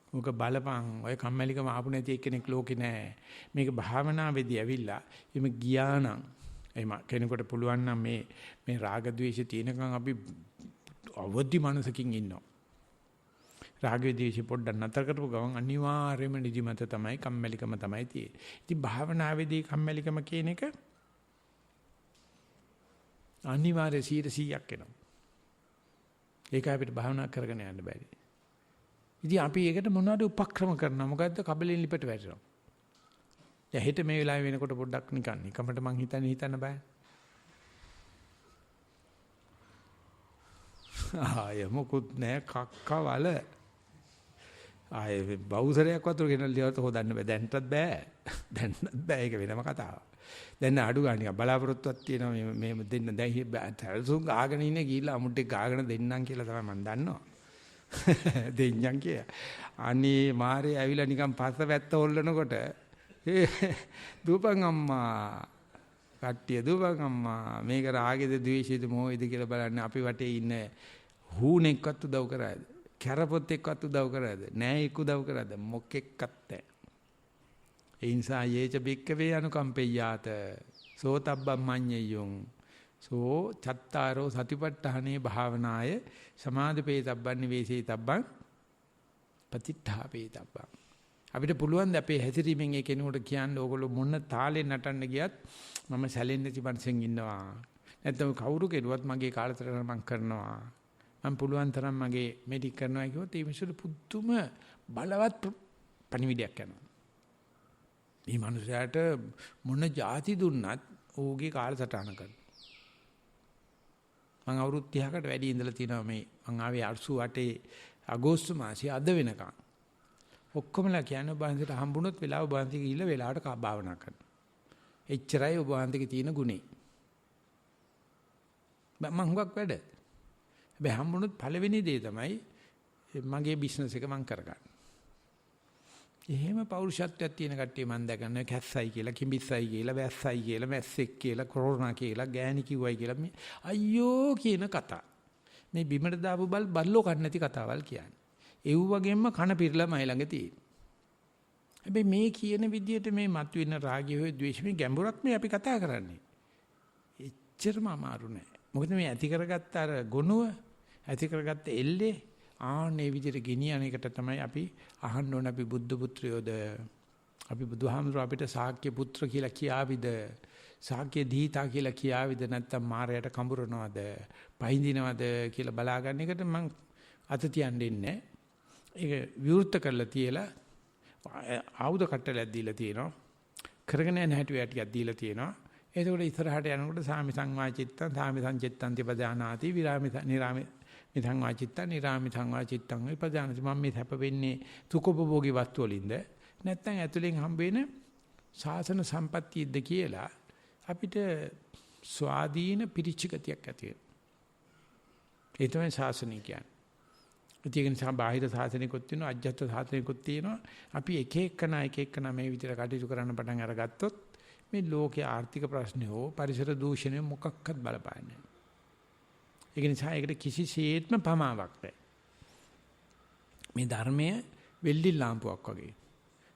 ඕක බලපං ඔය කම්මැලිකම ආපු නැති එක්කෙනෙක් ලෝකේ නැහැ. මේක භාවනාවේදී ඇවිල්ලා එimhe ගියා නම් එහෙම කෙනෙකුට පුළුවන් නම් මේ රාග ద్వේෂ තියෙනකන් අපි අවදි මනසකින් ඉන්නවා. රාග ద్వේෂ පොඩ්ඩක් නතර කරපුව ගමන් අනිවාර්යයෙන්ම නිදිමත තමයි කම්මැලිකම තමයි තියෙන්නේ. ඉතින් භාවනාවේදී කම්මැලිකම කියන එක අනිවාර්ය 100%ක් එනවා. ඒක අපිට භාවනා කරගෙන යන්න බැරි. ඉතින් අපි ඒකට මොනවද උපක්‍රම කරනවා? මොකද්ද කබලෙන් ලිපට වැටෙනවා. දැන් හෙට මේ වෙලාවේ වෙනකොට පොඩ්ඩක් නිකම්මට මං හිතන්න බෑ. ආය මොකුත් නෑ කක්කවල. ආය බවුසරයක් වතුර ගෙනල්ලියවත් හොදන්න බෑ. දැන්ටත් බෑ. දැන්වත් බෑ. ඒක වෙනම කතාවක්. දැන් අඩු ගන්න බලාපොරොත්තුවක් තියෙනවා මේ දෙන්න දැන් තල්සුන් ගාගෙන ඉන්නේ ගිහිල්ලා අමුට්ටේ ගාගෙන දෙන්නම් කියලා තමයි මම දන්නවා. දෙඤ්ඤම් කිය. අනේ මාරේ ඇවිල්ලා නිකන් පස්ස පැත්ත හොල්ලනකොට දූපන් අම්මා කට්ටිය දූපන් අම්මා මේක රාගයේද ද්වේෂයේද මොහොයේද කියලා බලන්න අපි වටේ ඉන්න හූනෙක්වත් උදව් කරාද? කැරපොත්තෙක්වත් උදව් කරාද? නෑයෙක් උදව් කරාද? මොකෙක්වත් නැහැ. ඒ නිසා යේච බික්කවේ අනුකම්පෙය්‍යාත සෝතබ්බම් මඤ්ඤයොං සෝ චත්තාරෝ සතිපට්ඨානේ භාවනාය සමාධිපේතබ්බන් නිවේසීතබ්බන් පතිත්ථාපේතබ්බන් අපිට පුළුවන් ද අපේ හැසිරීමෙන් ඒ කෙනෙකුට කියන්න ඕගොල්ලෝ මොන තාලෙන් නටන්න ගියත් මම සැලෙන්නේ නැති මනසෙන් ඉන්නවා නැත්නම් කවුරු කෙරුවත් මගේ කාලතරණ මම කරනවා මම පුළුවන් තරම් මගේ මෙඩික් කරනවා කිව්වොත් ඒ මිනිස්සුන්ට පුදුම බලවත් පණිවිඩයක් යනවා මේ මනුස්සයාට මොන જાති දුන්නත් ඌගේ කාලසටහන කරනවා මම අවුරුදු 30කට වැඩි ඉඳලා තියෙනවා මේ මම ආවේ 88 අගෝස්තු මාසයේ අද වෙනකන් ඔක්කොමලා කියන්නේ ඔබ වහන්සේට හම්බුනොත් වෙලාව ඔබ වහන්සේ ගිහිල්ලා වෙලාවට භාවනා කරනවා. එච්චරයි ඔබ වහන්සේගේ තියෙන ගුණේ. මම හුඟක් වැඩ. හැබැයි හම්බුනොත් පළවෙනි දේ තමයි මගේ බිස්නස් එක මම කරගන්න. එහෙම පෞරුෂත්වයක් තියෙන කට්ටිය මම දැකන්නේ කැස්සයි කියලා, කිඹිස්සයි කියලා, වැස්සයි කියලා, මැස්සෙක් කියලා, කොරෝනා කියලා, ගෑණි කිව්වයි කියලා මේ අයියෝ කියන කතා. මේ බිමට දාපු බල්ලෝ කන්නේ නැති කතාවල් කියන්නේ. ඒව වගේම කන පිරලා මයි ළඟ තියෙන. හැබැයි මේ කියන විදිහට මේ මතුවෙන රාගය හොය ද්වේෂ මේ ගැඹුරක් මේ අපි කතා කරන්නේ. එච්චරම අමාරු නෑ. මොකද මේ ඇති කරගත්ත අර ගුණව ඇති කරගත්ත එල්ලේ ආනේ විදිහට ගෙනියන එකට තමයි අපි අහන්න ඕන අපි බුද්ධ පුත්‍රයෝද අපි බුදුහාමුදුර අපිට ශාක්‍ය පුත්‍ර කියලා කියාවිද ශාක්‍ය දීතා කියලා කියාවිද නැත්නම් මාරයට කඹරනවද පහඳිනවද කියලා බලාගන්න එකට මම අත තියන්නේ නැහැ. ඒක විවෘත කරලා තියලා ආයුධ කට්ටලයක් දීලා තියෙනවා. කරගෙන යන හැටි ටිකක් දීලා තියෙනවා. ඒකෝට ඉස්සරහට යනකොට සාමි සංවාචිත්තං සාමි සංචිත්තං තිපදානාති විරාමි නිරාමි මිතං වාචිත්තං නිරාමි සංවාචිත්තං විපදානාති මම මේ හැප වෙන්නේ සුඛෝපභෝගී වස්තු වලින්ද නැත්නම් ඇතුලෙන් හම්බ වෙන සාසන සම්පත්තියද කියලා අපිට ස්වාධීන පිරිච්ච ගතියක් ඇති වෙනවා. ඒ තමයි ශාසනය කියන්නේ. ඒක නිසා බාහිර සාසනිකුත් තියෙනවා, අජ්ජත් සාසනිකුත් තියෙනවා. අපි එක එකන මේ විදිහට කටයුතු කරන්න පටන් අරගත්තොත් මේ ලෝකයේ ආර්ථික ප්‍රශ්න හෝ පරිසර දූෂණය මොකක්වත් බලපාන්නේ නැහැ. ඒක නිසා ඒකට කිසිසේත්ම පමාවක් නැහැ. මේ ධර්මය වෙල්ලි ලාම්පුවක් වගේ,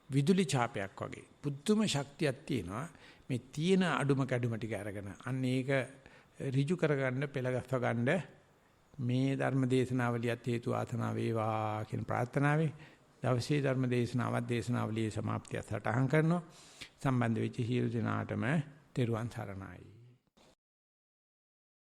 විදුලි ඡාපයක් වගේ පුදුම ශක්තියක් තියෙනවා. මේ තියෙන අඩුම කැඩුම ටික අරගෙන අන්න ඒක ඍජු කරගන්න පෙළගස්ව ගන්න මේ ධර්ම දේශනාවලියත් හේතු ආසනාව වේවා කියන ප්‍රාර්ථනාවෙන් දවසේ ධර්ම දේශනාවත් දේශනාවලියේ સમાප්තිය සටහන් කරනවා. සම්බන්ධ වෙච්ච සියලු දෙනාටම තෙරුවන් සරණයි.